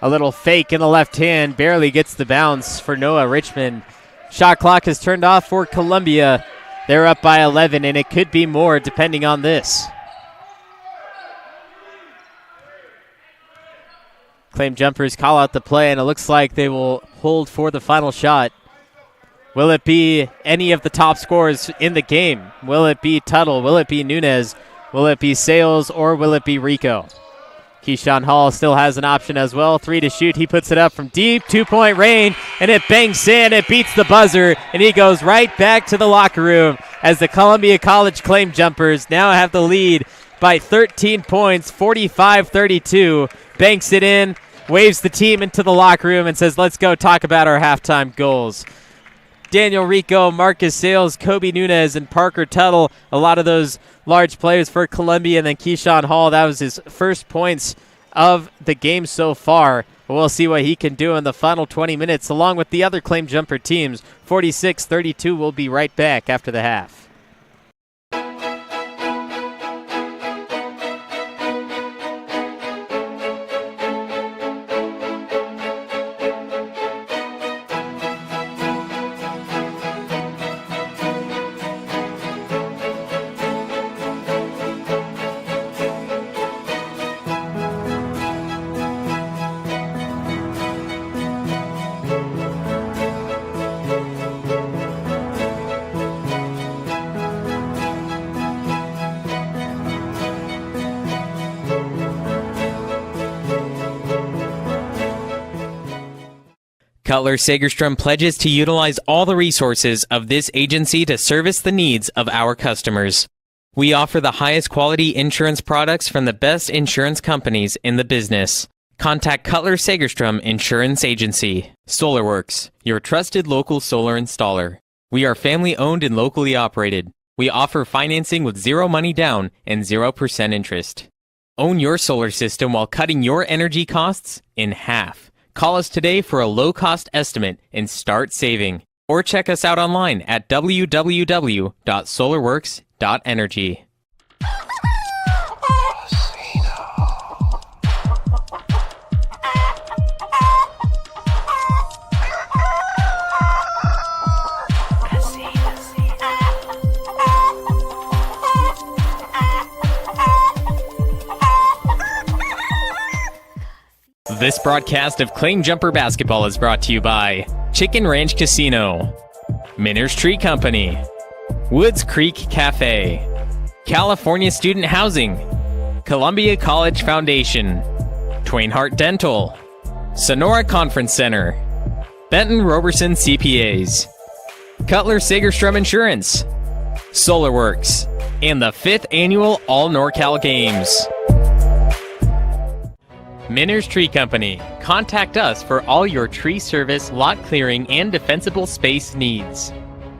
A little fake in the left hand, barely gets the bounce for Noah Richmond. Shot clock is turned off for Columbia. They're up by 11, and it could be more depending on this. Claim jumpers call out the play, and it looks like they will hold for the final shot. Will it be any of the top scorers in the game? Will it be Tuttle? Will it be Nunez? Will it be Sales? Or will it be Rico? Keyshawn Hall still has an option as well. 3 to shoot. He puts it up from deep. 2-point range, and it banks in. It beats the buzzer, and he goes right back to the locker room as the Columbia College Claim Jumpers now have the lead by 13 points, 45-32. Banks it in, waves the team into the locker room, and says, let's go talk about our halftime goals. Daniel Rico, Marcus Sales, Kobe Nunez, and Parker Tuttle, a lot of those large players for Columbia, and then Keyshawn Hall, that was his first points of the game so far. We'll see what he can do in the final 20 minutes, along with the other Claim Jumper teams. 46-32, we'll be right back after the half. Cutler Sagerstrom pledges to utilize all the resources of this agency to service the needs of our customers. We offer the highest quality insurance products from the best insurance companies in the business. Contact Cutler Sagerstrom Insurance Agency. SolarWorks, your trusted local solar installer. We are family owned and locally operated. We offer financing with 0 money down and 0% interest. Own your solar system while cutting your energy costs in half. Call us today for a low-cost estimate and start saving. Or check us out online at www.solarworks.energy. This broadcast of Claim Jumper Basketball is brought to you by Chicken Ranch Casino, Minner's Tree Company, Woods Creek Cafe, California Student Housing, Columbia College Foundation, Twain Hart Dental, Sonora Conference Center, Benton Roberson CPAs, Cutler Sagerstrom Insurance, SolarWorks, and the 5th Annual All NorCal Games. Minner's Tree Company. Contact us for all your tree service, lot clearing, and defensible space needs.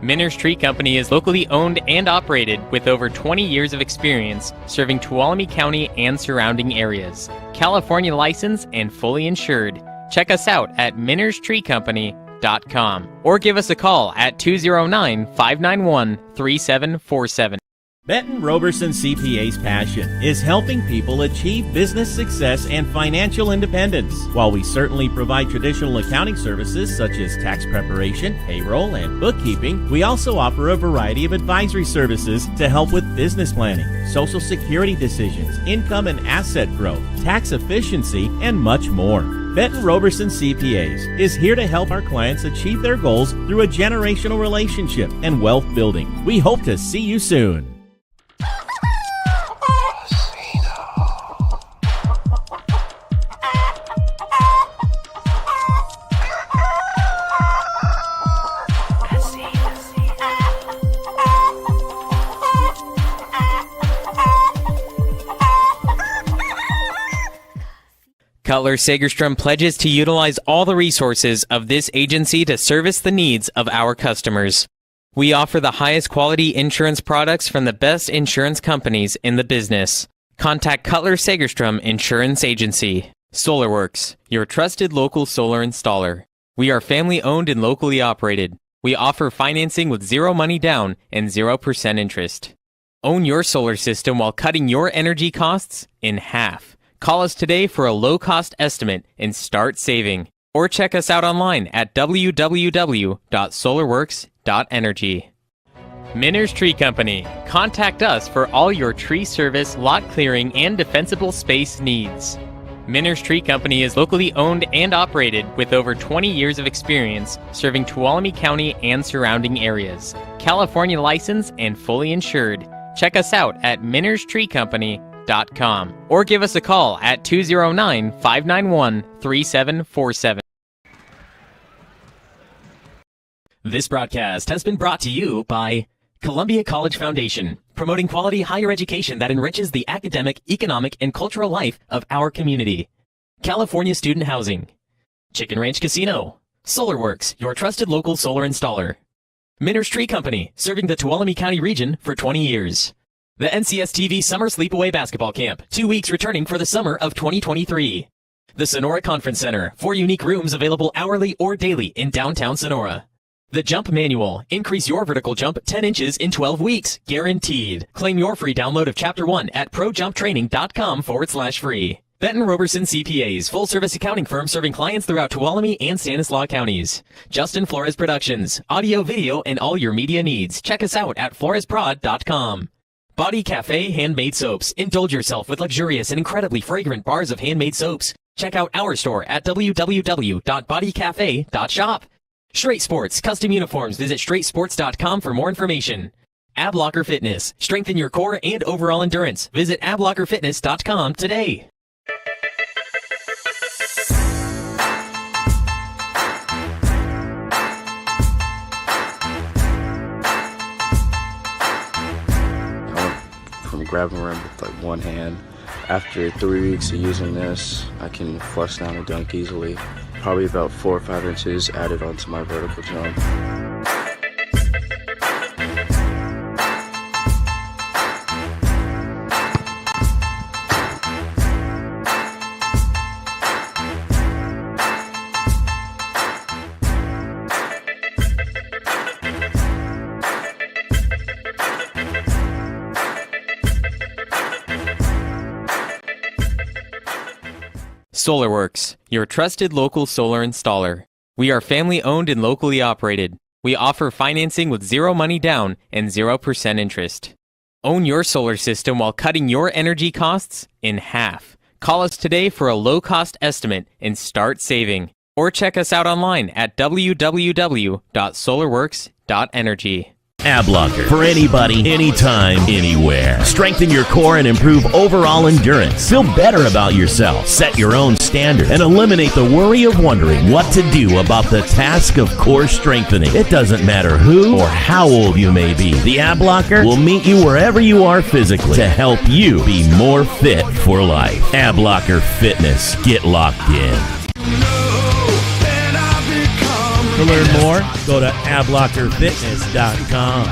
Minner's Tree Company is locally owned and operated with over 20 years of experience serving Tuolumne County and surrounding areas. California licensed and fully insured. Check us out at minnerstreecompany.com or give us a call at 209-591-3747. Benton Roberson CPA's passion is helping people achieve business success and financial independence. While we certainly provide traditional accounting services such as tax preparation, payroll, and bookkeeping, we also offer a variety of advisory services to help with business planning, Social Security decisions, income and asset growth, tax efficiency, and much more. Benton Roberson CPAs is here to help our clients achieve their goals through a generational relationship and wealth building. We hope to see you soon. Cutler Sagerstrom pledges to utilize all the resources of this agency to service the needs of our customers. We offer the highest quality insurance products from the best insurance companies in the business. Contact Cutler Sagerstrom Insurance Agency. SolarWorks, your trusted local solar installer. We are family owned and locally operated. We offer financing with zero money down and 0% interest. Own your solar system while cutting your energy costs in half. Call us today for a low-cost estimate and start saving. Or check us out online at www.solarworks.energy. Minner's Tree Company. Contact us for all your tree service, lot clearing, and defensible space needs. Minner's Tree Company is locally owned and operated with over 20 years of experience serving Tuolumne County and surrounding areas. California licensed and fully insured. Check us out at minnerstreecompany.com or give us a call at 209-591-3747. This broadcast has been brought to you by Columbia College Foundation, promoting quality higher education that enriches the academic, economic, and cultural life of our community. California Student Housing, Chicken Ranch Casino, SolarWorks, your trusted local solar installer. Minner's Tree Company, serving the Tuolumne County region for 20 years. The NCS-TV Summer Sleepaway Basketball Camp, 2 weeks returning for the summer of 2023. The Sonora Conference Center, 4 unique rooms available hourly or daily in downtown Sonora. The Jump Manual. Increase your vertical jump 10 inches in 12 weeks. Guaranteed. Claim your free download of Chapter 1 at projumptraining.com/free. Benton Roberson CPAs, full-service accounting firm serving clients throughout Tuolumne and Stanislaus counties. Justin Flores Productions. Audio, video, and all your media needs. Check us out at floresprod.com. Body Cafe Handmade Soaps. Indulge yourself with luxurious and incredibly fragrant bars of handmade soaps. Check out our store at www.bodycafe.shop. Straight Sports, custom uniforms. Visit straightsports.com for more information. AbLocker Fitness, strengthen your core and overall endurance. Visit ablockerfitness.com today. I went from grabbing a rim with like one hand. After 3 weeks of using this, I can flush down a dunk easily. Probably about 4 or 5 inches added onto my vertical jump. SolarWorks, your trusted local solar installer. We are family owned and locally operated. We offer financing with zero money down and 0% interest. Own your solar system while cutting your energy costs in half. Call us today for a low-cost estimate and start saving. Or check us out online at www.solarworks.energy. AbLocker. For anybody, anytime, anywhere. Strengthen your core and improve overall endurance. Feel better about yourself. Set your own standard and eliminate the worry of wondering what to do about the task of core strengthening. It doesn't matter who or how old you may be. The AbLocker will meet you wherever you are physically to help you be more fit for life. AbLocker Fitness. Get locked in. To learn more, go to ablockerfitness.com.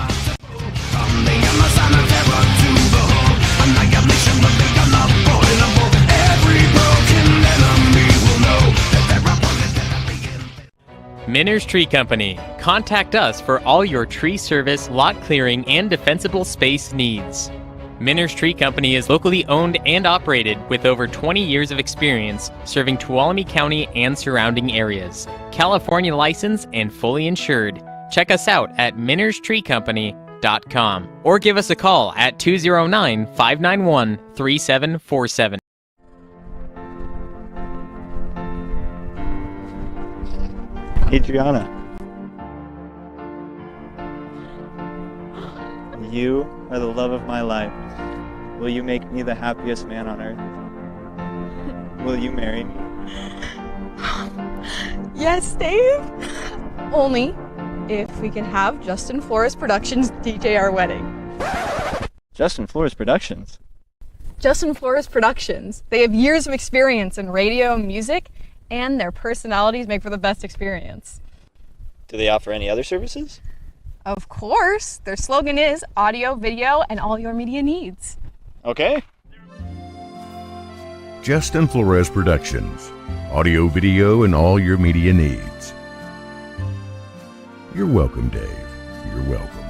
Minner's Tree Company. Contact us for all your tree service, lot clearing, and defensible space needs. Minner's Tree Company is locally owned and operated with over 20 years of experience serving Tuolumne County and surrounding areas. California licensed and fully insured. Check us out at minnerstreecompany.com or give us a call at 209-591-3747. Adriana, you are the love of my life. Will you make me the happiest man on earth? Will you marry me? Yes, Dave. Only if we can have Justin Flores Productions DJ our wedding. Justin Flores Productions? Justin Flores Productions. They have years of experience in radio and music, and their personalities make for the best experience. Do they offer any other services? Of course, their slogan is audio, video, and all your media needs. Okay. Justin Flores Productions. Audio, video, and all your media needs. You're welcome, Dave. You're welcome.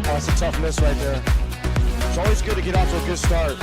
That's a tough miss right there. It's always good to get off to a good start.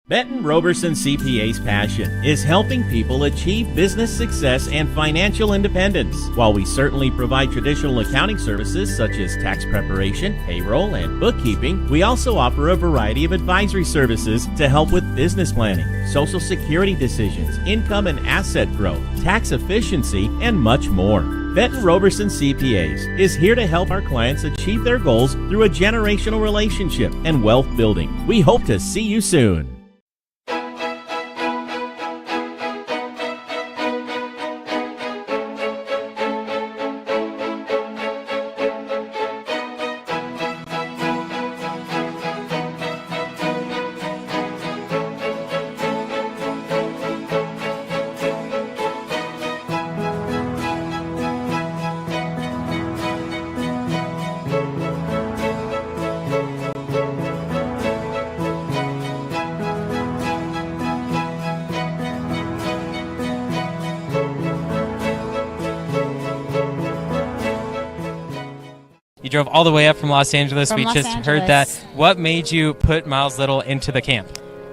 Benton Roberson CPA's passion is helping people achieve business success and financial independence. While we certainly provide traditional accounting services such as tax preparation, payroll, and bookkeeping, we also offer a variety of advisory services to help with business planning, Social Security decisions, income and asset growth, tax efficiency, and much more. Benton Roberson CPAs is here to help our clients achieve their goals through a generational relationship and wealth building. We hope to see you soon. You drove all the way up from Los Angeles. From We Los just heard that. Angeles. What made you put Miles Little into the camp?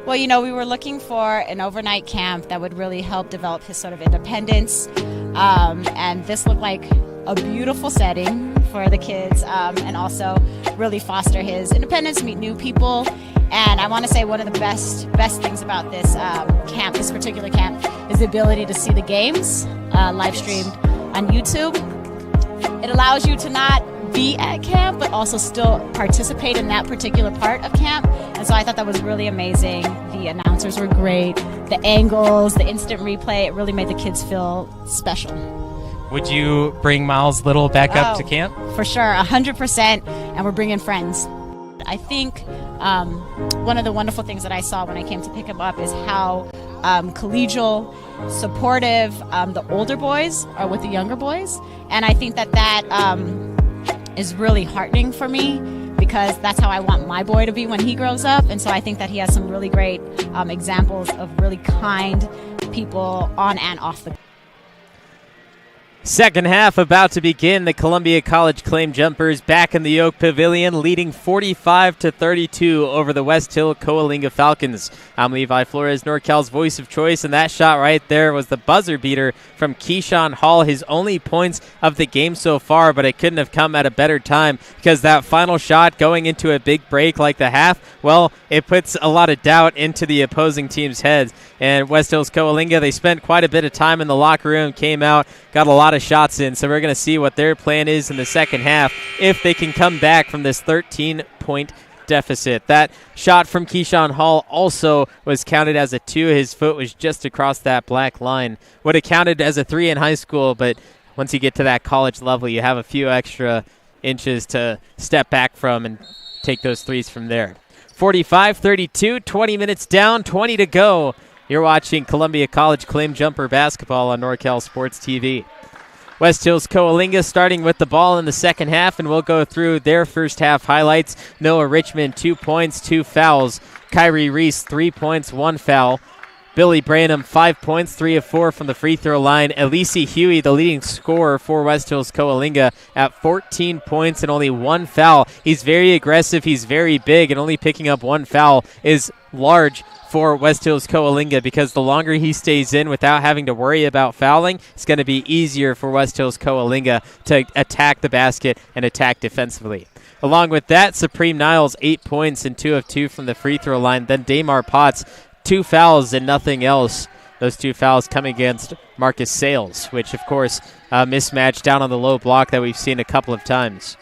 Well, you know, we were looking for an overnight camp that would really help develop his sort of independence. And this looked like a beautiful setting for the kids, and also really foster his independence, meet new people, And I want to say one of the best things about this camp, this particular camp, is the ability to see the games live streamed on YouTube. It allows you to not be at camp, but also still participate in that particular part of camp. And so I thought that was really amazing. The announcers were great. The angles, the instant replay, it really made the kids feel special. Would you bring Miles Little back up to camp? For sure, 100%, and we're bringing friends. I think one of the wonderful things that I saw when I came to pick him up is how collegial, supportive the older boys are with the younger boys. And I think that is really heartening for me, because that's how I want my boy to be when he grows up. And so I think that he has some really great examples of really kind people on and off the court. Second half about to begin. The Columbia College Claim Jumpers back in the Oak Pavilion, leading 45-32 over the West Hill-Coalinga Falcons. I'm Levi Flores, NorCal's voice of choice, and that shot right there was the buzzer beater from Keyshawn Hall, his only points of the game so far, but it couldn't have come at a better time, because that final shot going into a big break like the half, well, it puts a lot of doubt into the opposing team's heads. And West Hills-Coalinga, they spent quite a bit of time in the locker room, came out, got a lot of shots in, so we're going to see what their plan is in the second half if they can come back from this 13-point deficit. That shot from Keyshawn Hall also was counted as a 2. His foot was just across that black line. Would have counted as a 3 in high school, but once you get to that college level, you have a few extra inches to step back from and take those threes from there. 45-32, 20 minutes down, 20 to go. You're watching Columbia College Claim Jumper basketball on NorCal Sports TV. West Hills-Coalinga starting with the ball in the second half, and we'll go through their first half highlights. Noah Richmond, 2 points, 2 fouls. Kyrie Reese, 3 points, 1 foul. Billy Branham, 5 points, 3 of 4 from the free throw line. Elise Huey, the leading scorer for West Hills-Coalinga, at 14 points and only 1 foul. He's very aggressive, he's very big, and only picking up 1 foul is large for West Hills-Coalinga, because the longer he stays in without having to worry about fouling, it's going to be easier for West Hills-Coalinga to attack the basket and attack defensively. Along with that, Supreme Niles, 8 points and 2 of 2 from the free throw line. Then Damar Potts, 2 fouls and nothing else. Those 2 fouls come against Marcus Sales, which, of course, a mismatch down on the low block that we've seen a couple of times.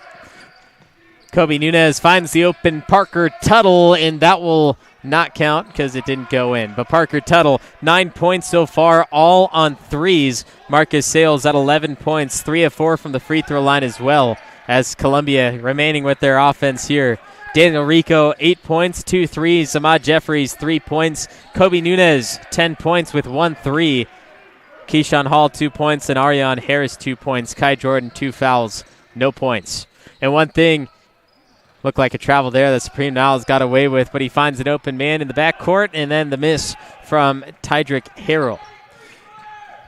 Kobe Nunez finds the open Parker Tuttle, and that will not count because it didn't go in. But Parker Tuttle, 9 points so far, all on threes. Marcus Sales at 11 points, 3 of 4 from the free throw line as well, as Columbia remaining with their offense here. Daniel Rico, 8 points, 2 threes. Ahmad Jeffries, 3 points. Kobe Nunez, 10 points with 1 3. Keyshawn Hall, 2 points, and Ariane Harris, 2 points. Kai Jordan, 2 fouls, no points. And one thing looked like a travel there that Supreme Niles got away with, but he finds an open man in the backcourt, and then the miss from Tydrick Harrell.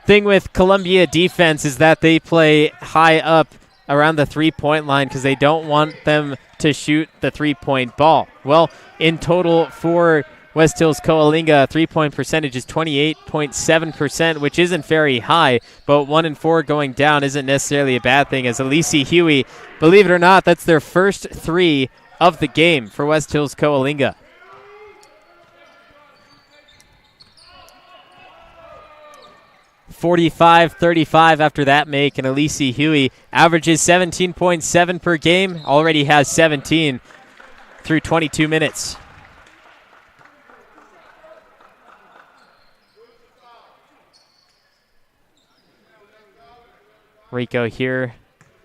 Thing with Columbia defense is that they play high up around the three-point line because they don't want them to shoot the three-point ball. Well, in total for West Hills-Coalinga, three-point percentage is 28.7%, which isn't very high, but 1 and 4 going down isn't necessarily a bad thing, as Elise Huey, believe it or not, that's their first 3 of the game for West Hills-Coalinga. (45-35) after that make, and Elise Huey averages 17.7 per game, already has 17 through 22 minutes. Rico here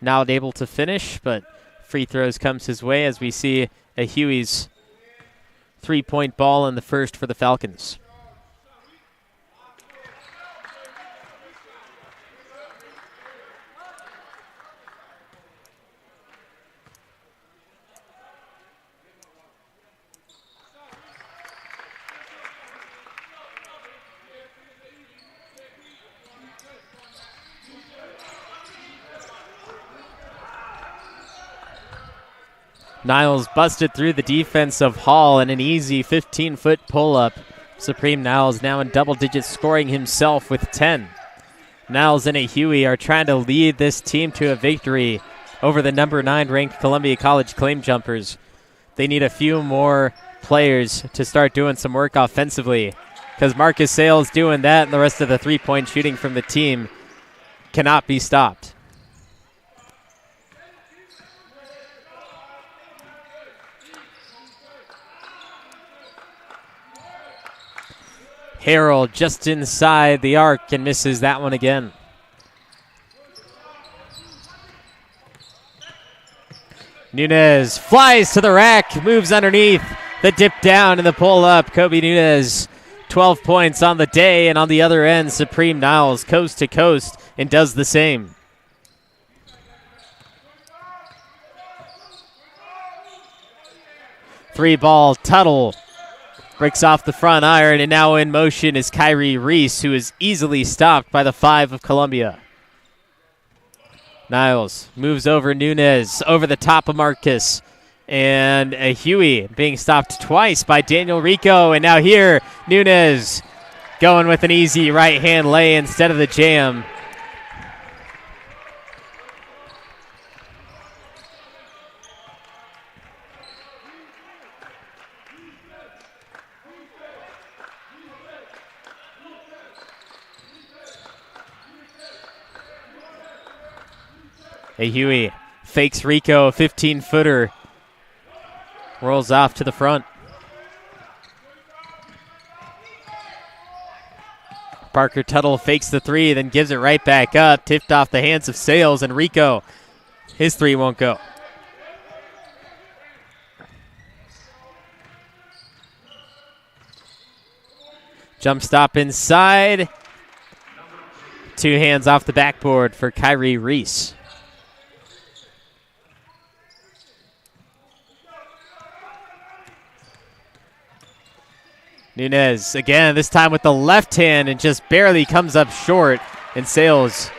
not able to finish, but free throws comes his way as we see a Huey's three-point ball in the first for the Falcons. Niles busted through the defense of Hall and an easy 15-foot pull-up. Supreme Niles now in double digits, scoring himself with 10. Niles and Huey are trying to lead this team to a victory over the number 9 ranked Columbia College Claim Jumpers. They need a few more players to start doing some work offensively, because Marcus Sales doing that and the rest of the three-point shooting from the team cannot be stopped. Harrell just inside the arc and misses that one again. Nunez flies to the rack, moves underneath, the dip down and the pull up. Kobe Nunez, 12 points on the day, and on the other end, Supreme Niles coast to coast and does the same. Three ball, Tuttle breaks off the front iron, and now in motion is Kyrie Reese, who is easily stopped by the 5 of Columbia. Niles moves over Nunez, over the top of Marcus, and a Huey being stopped twice by Daniel Rico, and now here, Nunez going with an easy right-hand lay instead of the jam. A Huey fakes Rico, 15-footer. Rolls off to the front. Parker Tuttle fakes the three, then gives it right back up. Tipped off the hands of Sales, and Rico, his three won't go. Jump stop inside. Two hands off the backboard for Kyrie Reese. Nunez again, this time with the left hand, and just barely comes up short. And Sales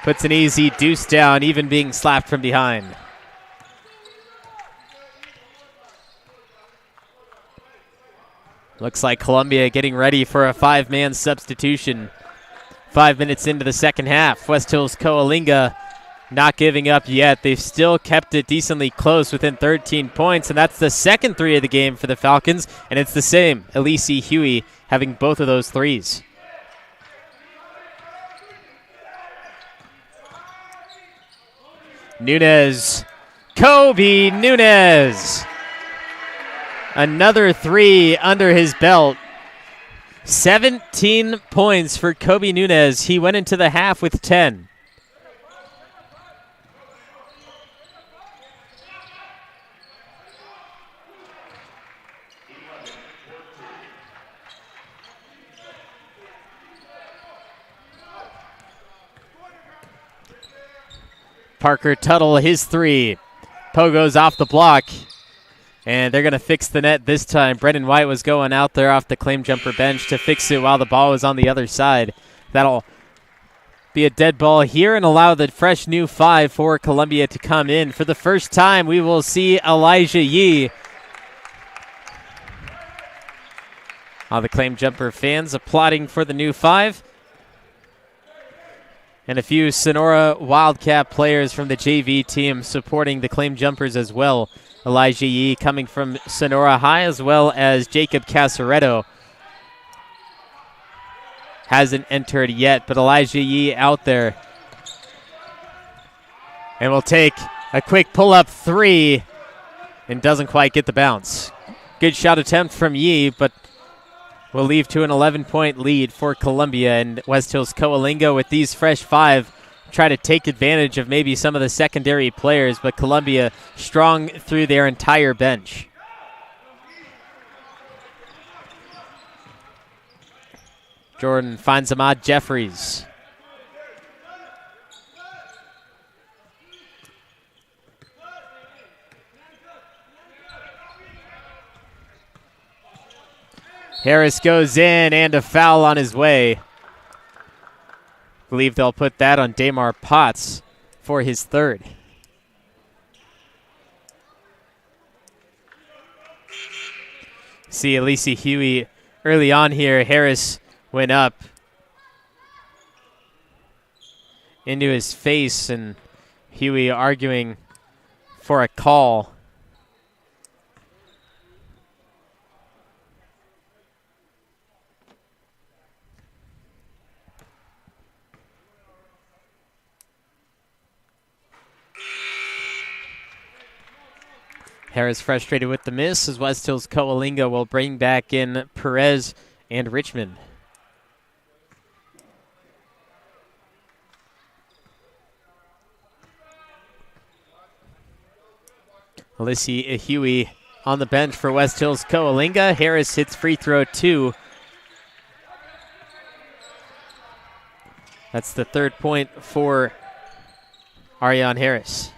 puts an easy deuce down, even being slapped from behind. Looks like Columbia getting ready for a 5-man substitution. 5 minutes into the second half. West Hills-Coalinga not giving up yet. They've still kept it decently close within 13 points, and that's the second three of the game for the Falcons, and it's the same. Elise Huey having both of those threes. Nunez. Kobe Nunez. Another three under his belt. 17 points for Kobe Nunez. He went into the half with 10. Parker Tuttle, his three. Pogo's off the block. And they're going to fix the net this time. Brendan White was going out there off the claim jumper bench to fix it while the ball was on the other side. That'll be a dead ball here and allow the fresh new 5 for Columbia to come in. For the first time, we will see Elijah Yee. All the claim jumper fans applauding for the new 5. And a few Sonora Wildcat players from the JV team supporting the claim jumpers as well. Elijah Yee coming from Sonora High, as well as Jacob Casaretto. Hasn't entered yet, but Elijah Yee out there. And will take a quick pull-up three and doesn't quite get the bounce. Good shot attempt from Yee, but will leave to an 11-point lead for Columbia, and West Hills-Coalinga with these fresh 5 try to take advantage of maybe some of the secondary players, but Columbia strong through their entire bench. Jordan finds Ahmad Jeffries. Harris goes in, and a foul on his way. Believe they'll put that on Damar Potts for his third. See Elise Huey early on here. Harris went up into his face, and Huey arguing for a call. Harris frustrated with the miss as West Hills-Coalinga will bring back in Perez and Richmond. Alyssa Huey on the bench for West Hills-Coalinga. Harris hits free throw 2. That's the third point for Ariane Harris.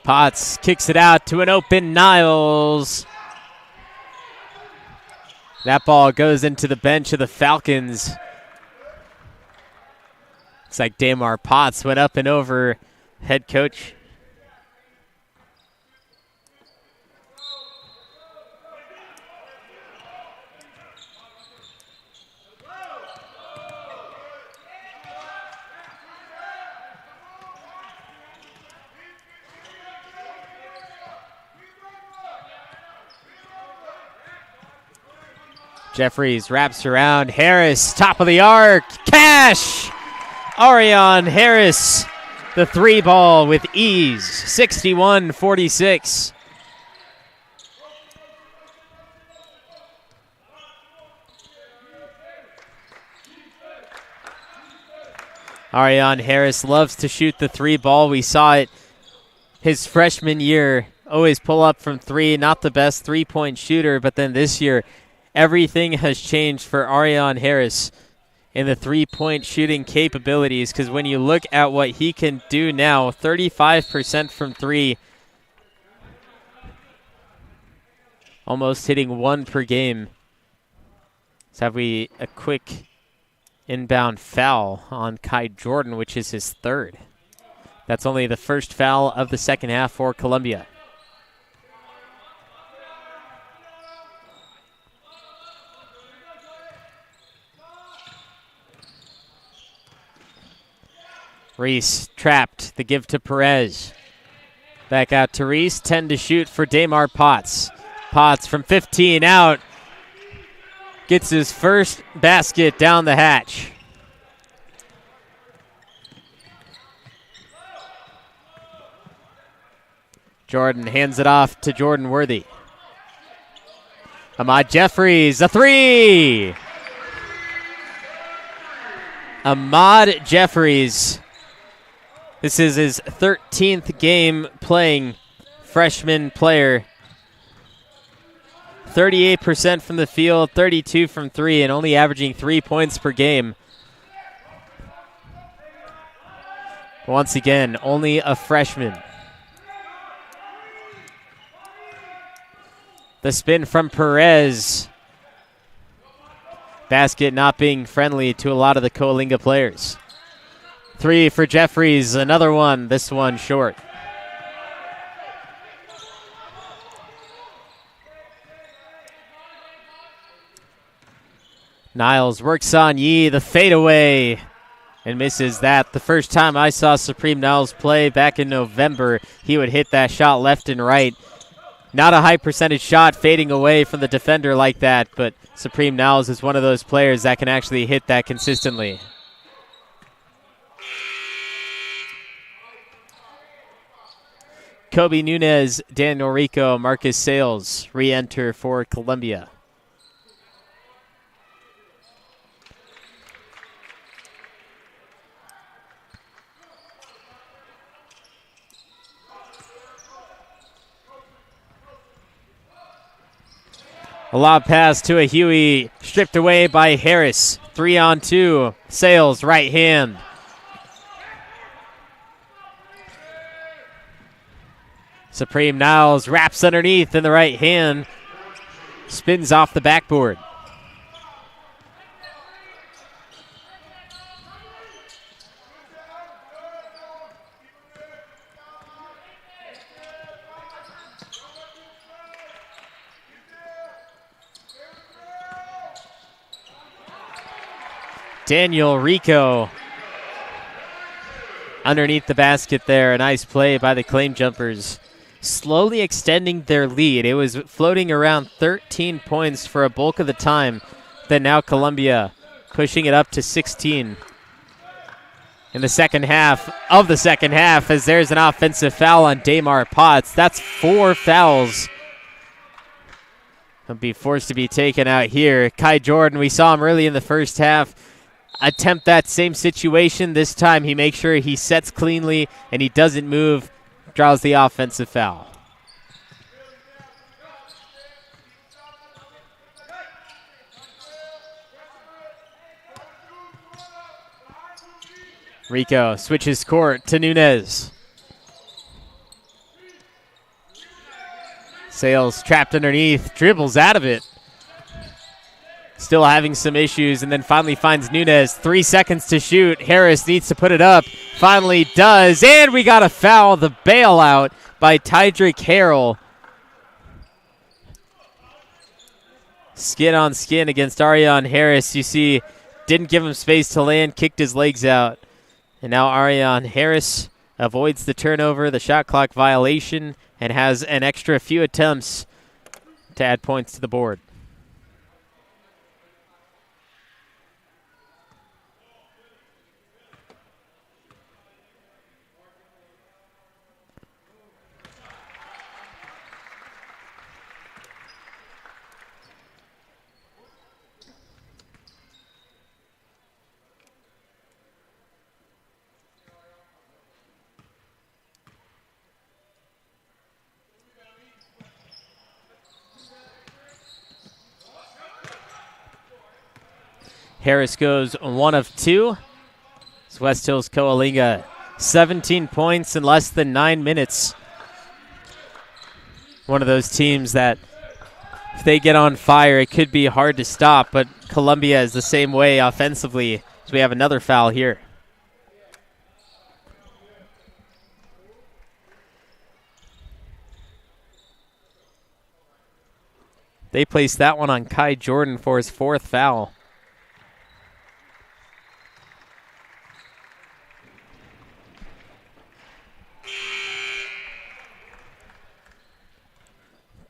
Potts kicks it out to an open Niles. That ball goes into the bench of the Falcons. Looks like Damar Potts went up and over head coach. Jeffries wraps around Harris, top of the arc, cash! Ariane Harris, the 3 ball with ease, 61-46. Ariane Harris loves to shoot the 3 ball. We saw it his freshman year, always pull up from 3, not the best 3-point shooter, but then this year, everything has changed for Ariane Harris in the 3-point shooting capabilities, because when you look at what he can do now, 35% from 3, almost hitting 1 per game. Let's have a quick inbound foul on Kai Jordan, which is his 3rd. That's only the first foul of the second half for Columbia. Reese trapped, the give to Perez. Back out to Reese, 10 to shoot for Damar Potts. Potts from 15 out. Gets his first basket down the hatch. Jordan hands it off to Jordan Worthy. Ahmad Jeffries, a 3! Ahmad Jeffries. This is his 13th game playing, freshman player. 38% from the field, 32 from 3, and only averaging 3 points per game. Once again, only a freshman. The spin from Perez. Basket not being friendly to a lot of the Coalinga players. 3 for Jeffries, another one, this one short. Niles works on Yee, the fadeaway, and misses that. The first time I saw Supreme Niles play back in November, he would hit that shot left and right. Not a high percentage shot fading away from the defender like that, but Supreme Niles is one of those players that can actually hit that consistently. Kobe Nunez, Daniel Rico, Marcus Sales re-enter for Columbia. A lob pass to a Huey, stripped away by Harris. 3-on-2, Sales, right hand. Supreme Niles wraps underneath in the right hand. Spins off the backboard. Daniel Rico underneath the basket there. A nice play by the Claim Jumpers. Slowly extending their lead. It was floating around 13 points for a bulk of the time. Then now Columbia pushing it up to 16. in the second half of the second half, as there's an offensive foul on Damar Potts. That's 4 fouls. He'll be forced to be taken out here. Kai Jordan, we saw him early in the first half attempt that same situation. This time he makes sure he sets cleanly and he doesn't move, draws the offensive foul. Rico switches court to Nunez. Sales trapped underneath, dribbles out of it. Still having some issues, and then finally finds Nunez. 3 seconds to shoot. Harris needs to put it up. Finally does, and we got a foul. The bailout by Tydrick Harrell. Skin on skin against Ariane Harris. You see, didn't give him space to land, kicked his legs out. And now Ariane Harris avoids the turnover, the shot clock violation, and has an extra few attempts to add points to the board. Harris goes 1 of 2. It's West Hills-Coalinga, 17 points in less than 9 minutes. One of those teams that if they get on fire, it could be hard to stop, but Columbia is the same way offensively. So we have another foul here. They placed that one on Kai Jordan for his 4th foul.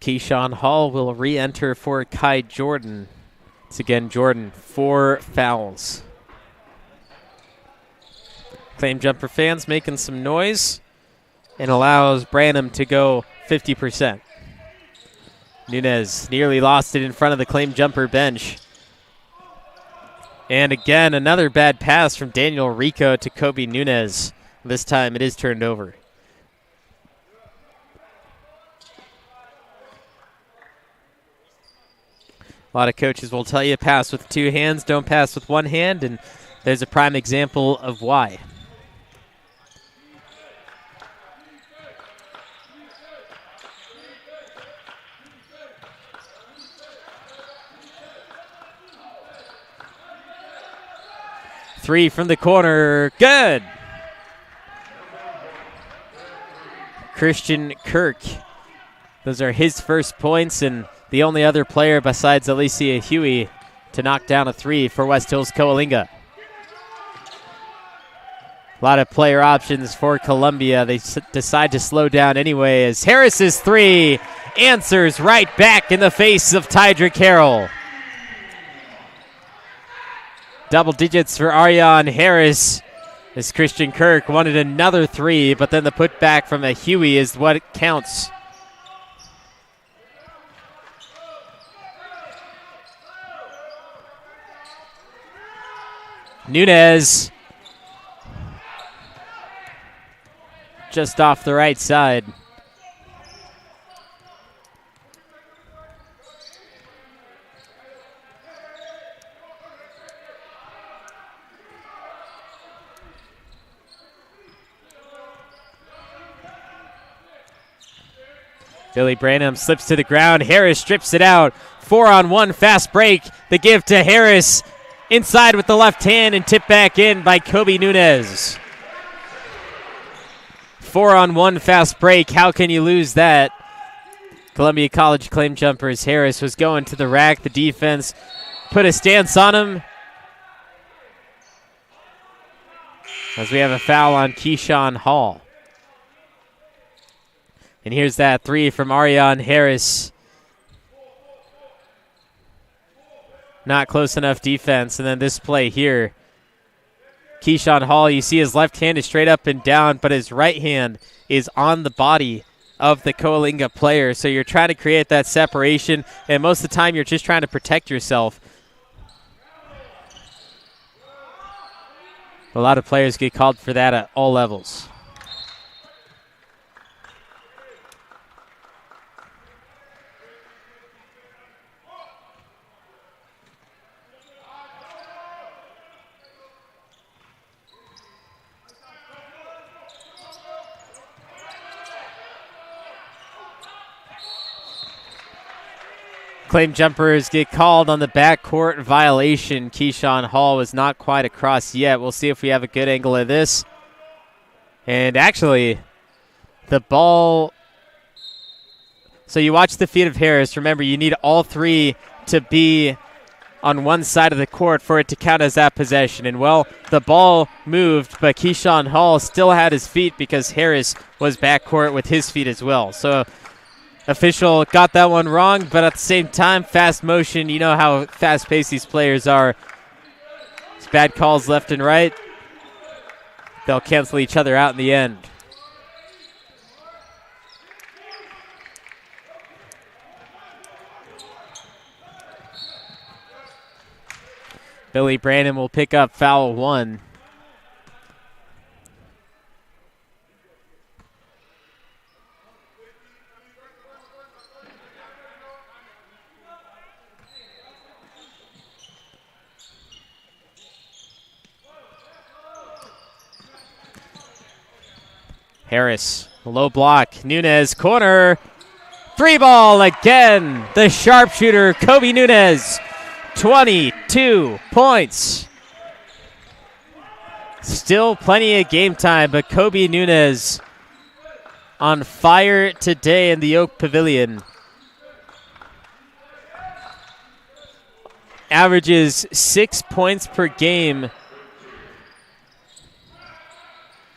Keyshawn Hall will re-enter for Kai Jordan. It's again Jordan, 4 fouls. Claim Jumper fans making some noise and allows Branham to go 50%. Nunez nearly lost it in front of the Claim Jumper bench. And again, another bad pass from Daniel Rico to Kobe Nunez. This time it is turned over. A lot of coaches will tell you pass with 2 hands, don't pass with 1 hand, and there's a prime example of why. Three from the corner, good. Christian Kirk. Those are his first points, and the only other player besides Alicia Huey to knock down a 3 for West Hills-Coalinga. A lot of player options for Columbia. They decide to slow down anyway as Harris's 3 answers right back in the face of Tydrick Harrell. Double digits for Ariane Harris as Christian Kirk wanted another 3, but then the putback from a Huey is what counts. Nunez just off the right side. Billy Branham slips to the ground. Harris strips it out. 4-on-1 fast break. The give to Harris. Inside with the left hand and tipped back in by Kobe Nunez. 4-on-1 fast break. How can you lose that? Columbia College Claim Jumpers. Harris was going to the rack. The defense put a stance on him. As we have a foul on Keyshawn Hall. And here's that 3 from Ariane Harris. Not close enough defense. And then this play here. Keyshawn Hall, you see his left hand is straight up and down, but his right hand is on the body of the Coalinga player. So you're trying to create that separation, and most of the time you're just trying to protect yourself. A lot of players get called for that at all levels. Claim jumpers get called on the backcourt violation. Keyshawn Hall was not quite across yet. We'll see if we have a good angle of this. And actually, the ball. So you watch the feet of Harris. Remember, you need all three to be on one side of the court for it to count as that possession. And, well, the ball moved, but Keyshawn Hall still had his feet because Harris was backcourt with his feet as well. So official got that one wrong, but at the same time, fast motion. You know how fast-paced these players are. It's bad calls left and right. They'll cancel each other out in the end. Billy Brandon will pick up foul 1. Harris, low block. Nunez, corner. 3-ball again. The sharpshooter, Kobe Nunez. 22 points. Still plenty of game time, but Kobe Nunez on fire today in the Oak Pavilion. Averages 6 points per game.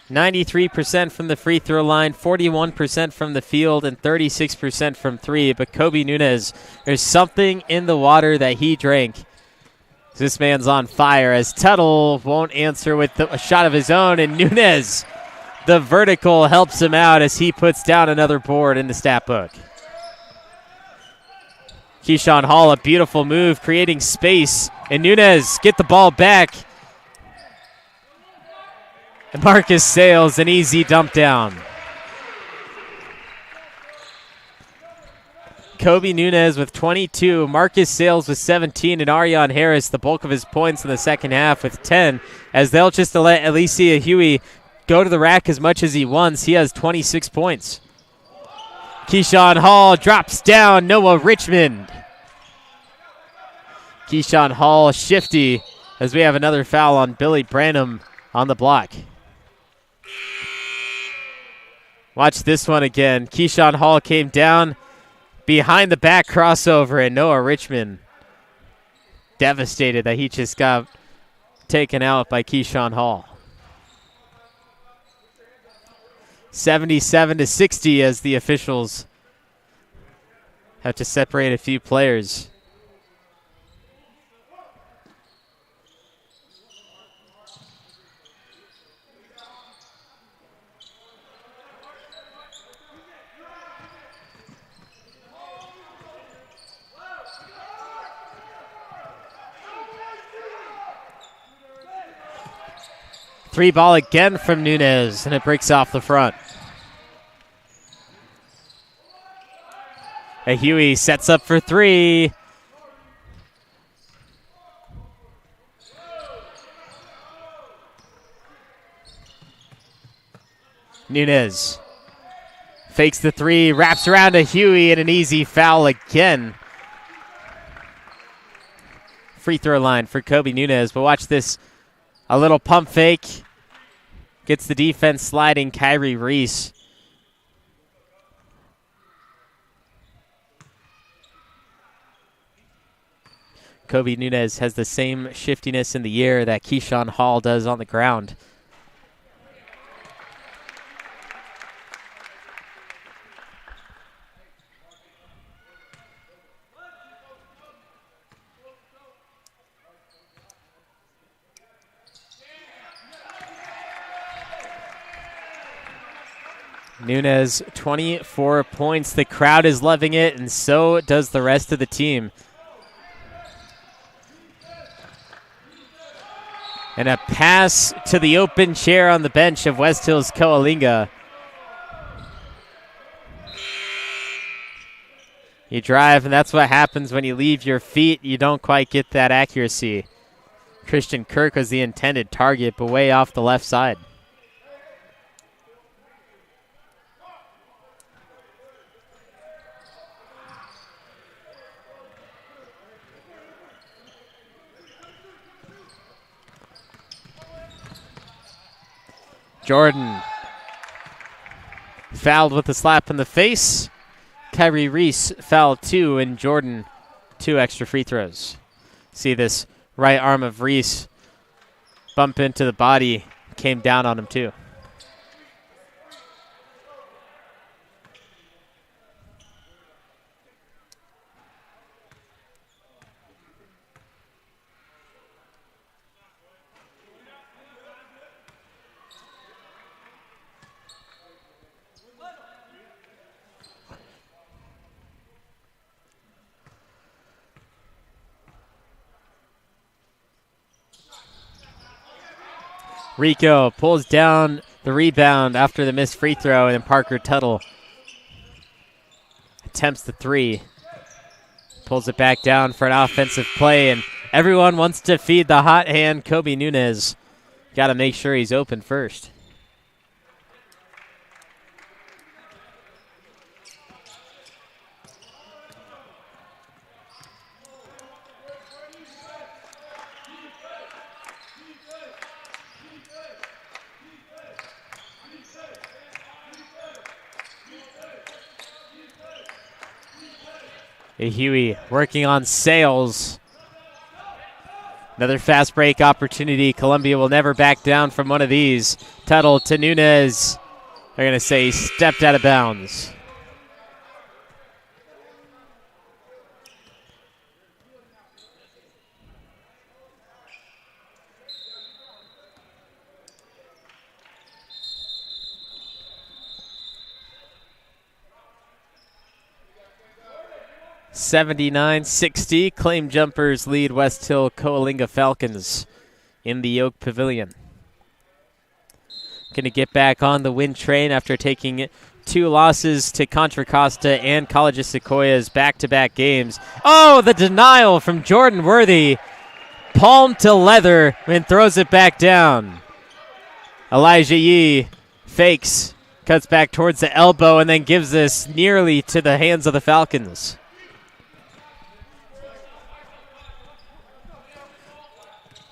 93% from the free throw line, 41% from the field, and 36% from three. But Kobe Nunez, there's something in the water that he drank. This man's on fire as Tuttle won't answer with a shot of his own, and Nunez, the vertical, helps him out as he puts down another board in the stat book. Keyshawn Hall, a beautiful move, creating space, and Nunez get the ball back. And Marcus Sales, an easy dump down. Kobe Nunez with 22, Marcus Sales with 17, and Arion Harris, the bulk of his points in the second half, with 10, as they'll just let Alicia Huey go to the rack as much as he wants. He has 26 points. Keyshawn Hall drops down, Noah Richmond. Keyshawn Hall shifty as we have another foul on Billy Branham on the block. Watch this one again. Keyshawn Hall came down behind the back crossover, and Noah Richmond devastated that he just got taken out by Keyshawn Hall. 77-60 as the officials have to separate a few players. Three ball again from Nunez, and it breaks off the front. And Huey sets up for three. Nunez fakes the three, wraps around to Huey, and an easy foul again. Free throw line for Kobe Nunez, but watch this. A little pump fake. Gets the defense sliding, Kyrie Reese. Kobe Nunez has the same shiftiness in the air that Keyshawn Hall does on the ground. Nunez, 24 points. The crowd is loving it, and so does the rest of the team. And a pass to the open chair on the bench of West Hills-Coalinga. You drive, and that's what happens when you leave your feet. You don't quite get that accuracy. Christian Kirk was the intended target, but way off the left side. Jordan fouled with a slap in the face. Kyrie Reese fouled 2, and Jordan 2 extra free throws. See this right arm of Reese bump into the body, came down on him too. Rico pulls down the rebound after the missed free throw, and then Parker Tuttle attempts the 3. Pulls it back down for an offensive play, and everyone wants to feed the hot hand Kobe Nunez. Got to make sure he's open first. Huey working on Sales. Another fast break opportunity. Columbia will never back down from one of these. Tuttle to Nunez. They're going to say he stepped out of bounds. (79-60). Claim Jumpers lead West Hill-Coalinga Falcons in the Oak Pavilion. Going to get back on the win train after taking 2 losses to Contra Costa and College of Sequoia's back-to-back games. Oh, the denial from Jordan Worthy. Palm to leather and throws it back down. Elijah Yee fakes, cuts back towards the elbow, and then gives this nearly to the hands of the Falcons.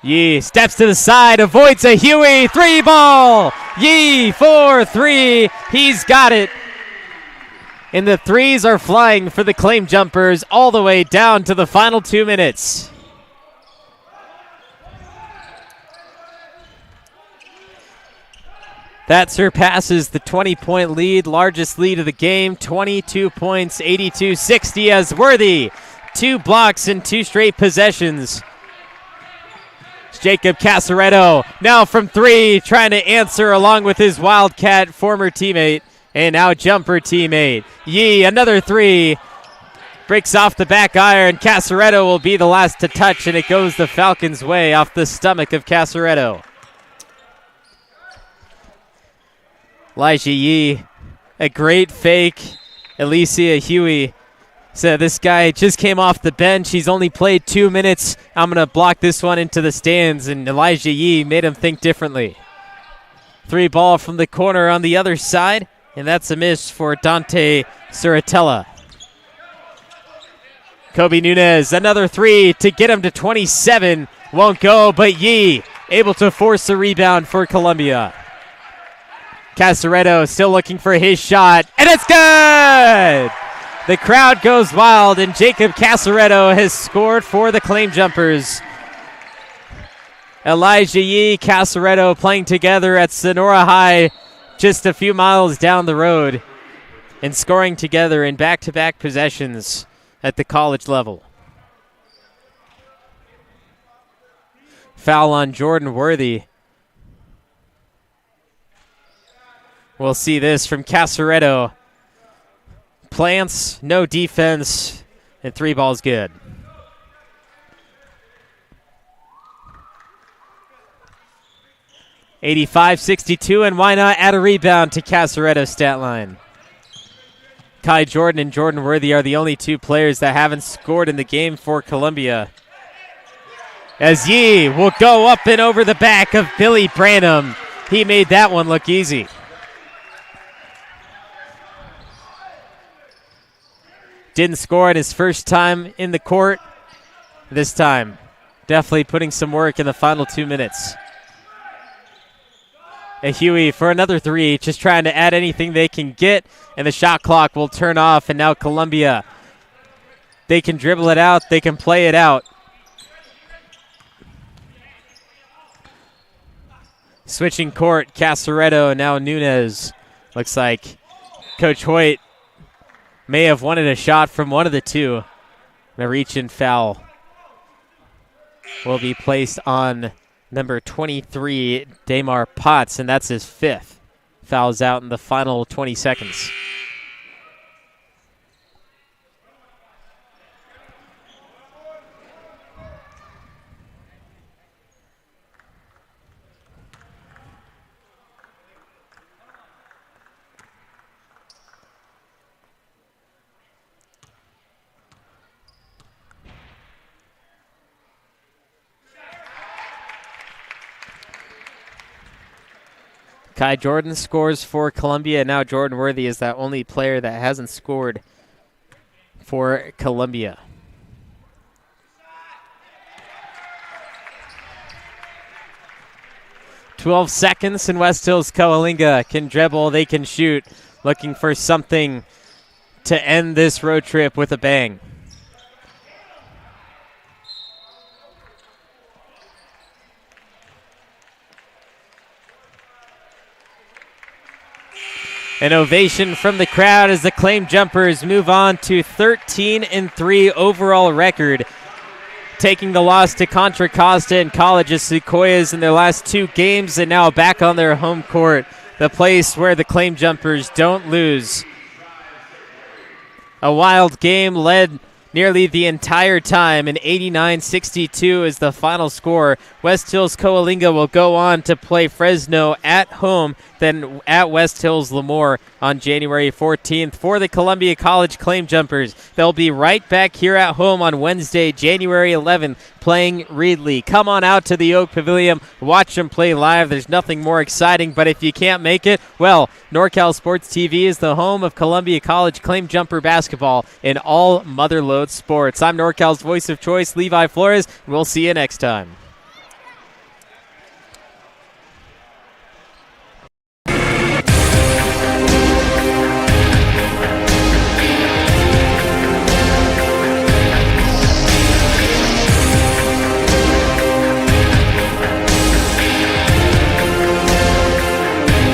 Yee steps to the side, avoids a Huey 3-ball. Yee for 3. He's got it. And the 3s are flying for the Claim Jumpers all the way down to the final 2 minutes. That surpasses the 20-point lead, largest lead of the game, 22 points, 82-60 as Worthy. 2 blocks in 2 straight possessions. Jacob Casaretto now from 3, trying to answer along with his Wildcat former teammate and now jumper teammate. Yee, another 3. Breaks off the back iron. Casaretto will be the last to touch, and it goes the Falcons' way off the stomach of Casaretto. Elijah Yee, a great fake. Alicia Huey said, this guy just came off the bench. He's only played 2 minutes. I'm going to block this one into the stands, and Elijah Yee made him think differently. 3-ball from the corner on the other side, and that's a miss for Dante Suratella. Kobe Nunez, another 3 to get him to 27. Won't go, but Yee able to force the rebound for Columbia. Casaretto still looking for his shot, and it's good! The crowd goes wild, and Jacob Casaretto has scored for the Claim Jumpers. Elijah Yee, Casaretto playing together at Sonora High just a few miles down the road and scoring together in back-to-back possessions at the college level. Foul on Jordan Worthy. We'll see this from Casaretto. Plants, no defense, and 3 balls good. (85-62), and why not add a rebound to Casaretto's stat line? Kai Jordan and Jordan Worthy are the only 2 players that haven't scored in the game for Columbia. As Yee will go up and over the back of Billy Branham. He made that one look easy. Didn't score at his first time in the court. This time, definitely putting some work in the final 2 minutes. And Huey for another 3, just trying to add anything they can get, and the shot clock will turn off, and now Columbia, they can dribble it out, they can play it out. Switching court, Casaretto, and now Nunez. Looks like Coach Hoyt may have wanted a shot from one of the 2. The reach-in foul will be placed on number 23, Damar Potts, and that's his 5th. Fouls out in the final 20 seconds. Kai Jordan scores for Columbia. Now Jordan Worthy is that only player that hasn't scored for Columbia. "12 seconds, and West Hills-Coalinga can dribble, they can shoot. Looking for something to end this road trip with a bang. An ovation from the crowd as the Claim Jumpers move on to 13-3 overall record, taking the loss to Contra Costa and College of Sequoias in their last 2 games, and now back on their home court, the place where the Claim Jumpers don't lose. A wild game led nearly the entire time, and 89-62 is the final score. West Hills-Coalinga will go on to play Fresno at home, then at West Hills Lemoore on January 14th. For the Columbia College Claim Jumpers, they'll be right back here at home on Wednesday, January 11th, playing Reedley. Come on out to the Oak Pavilion, watch them play live. There's nothing more exciting, but if you can't make it, well, NorCal Sports TV is the home of Columbia College Claim Jumper basketball in all Motherlode sports. I'm NorCal's voice of choice, Levi Flores, and we'll see you next time.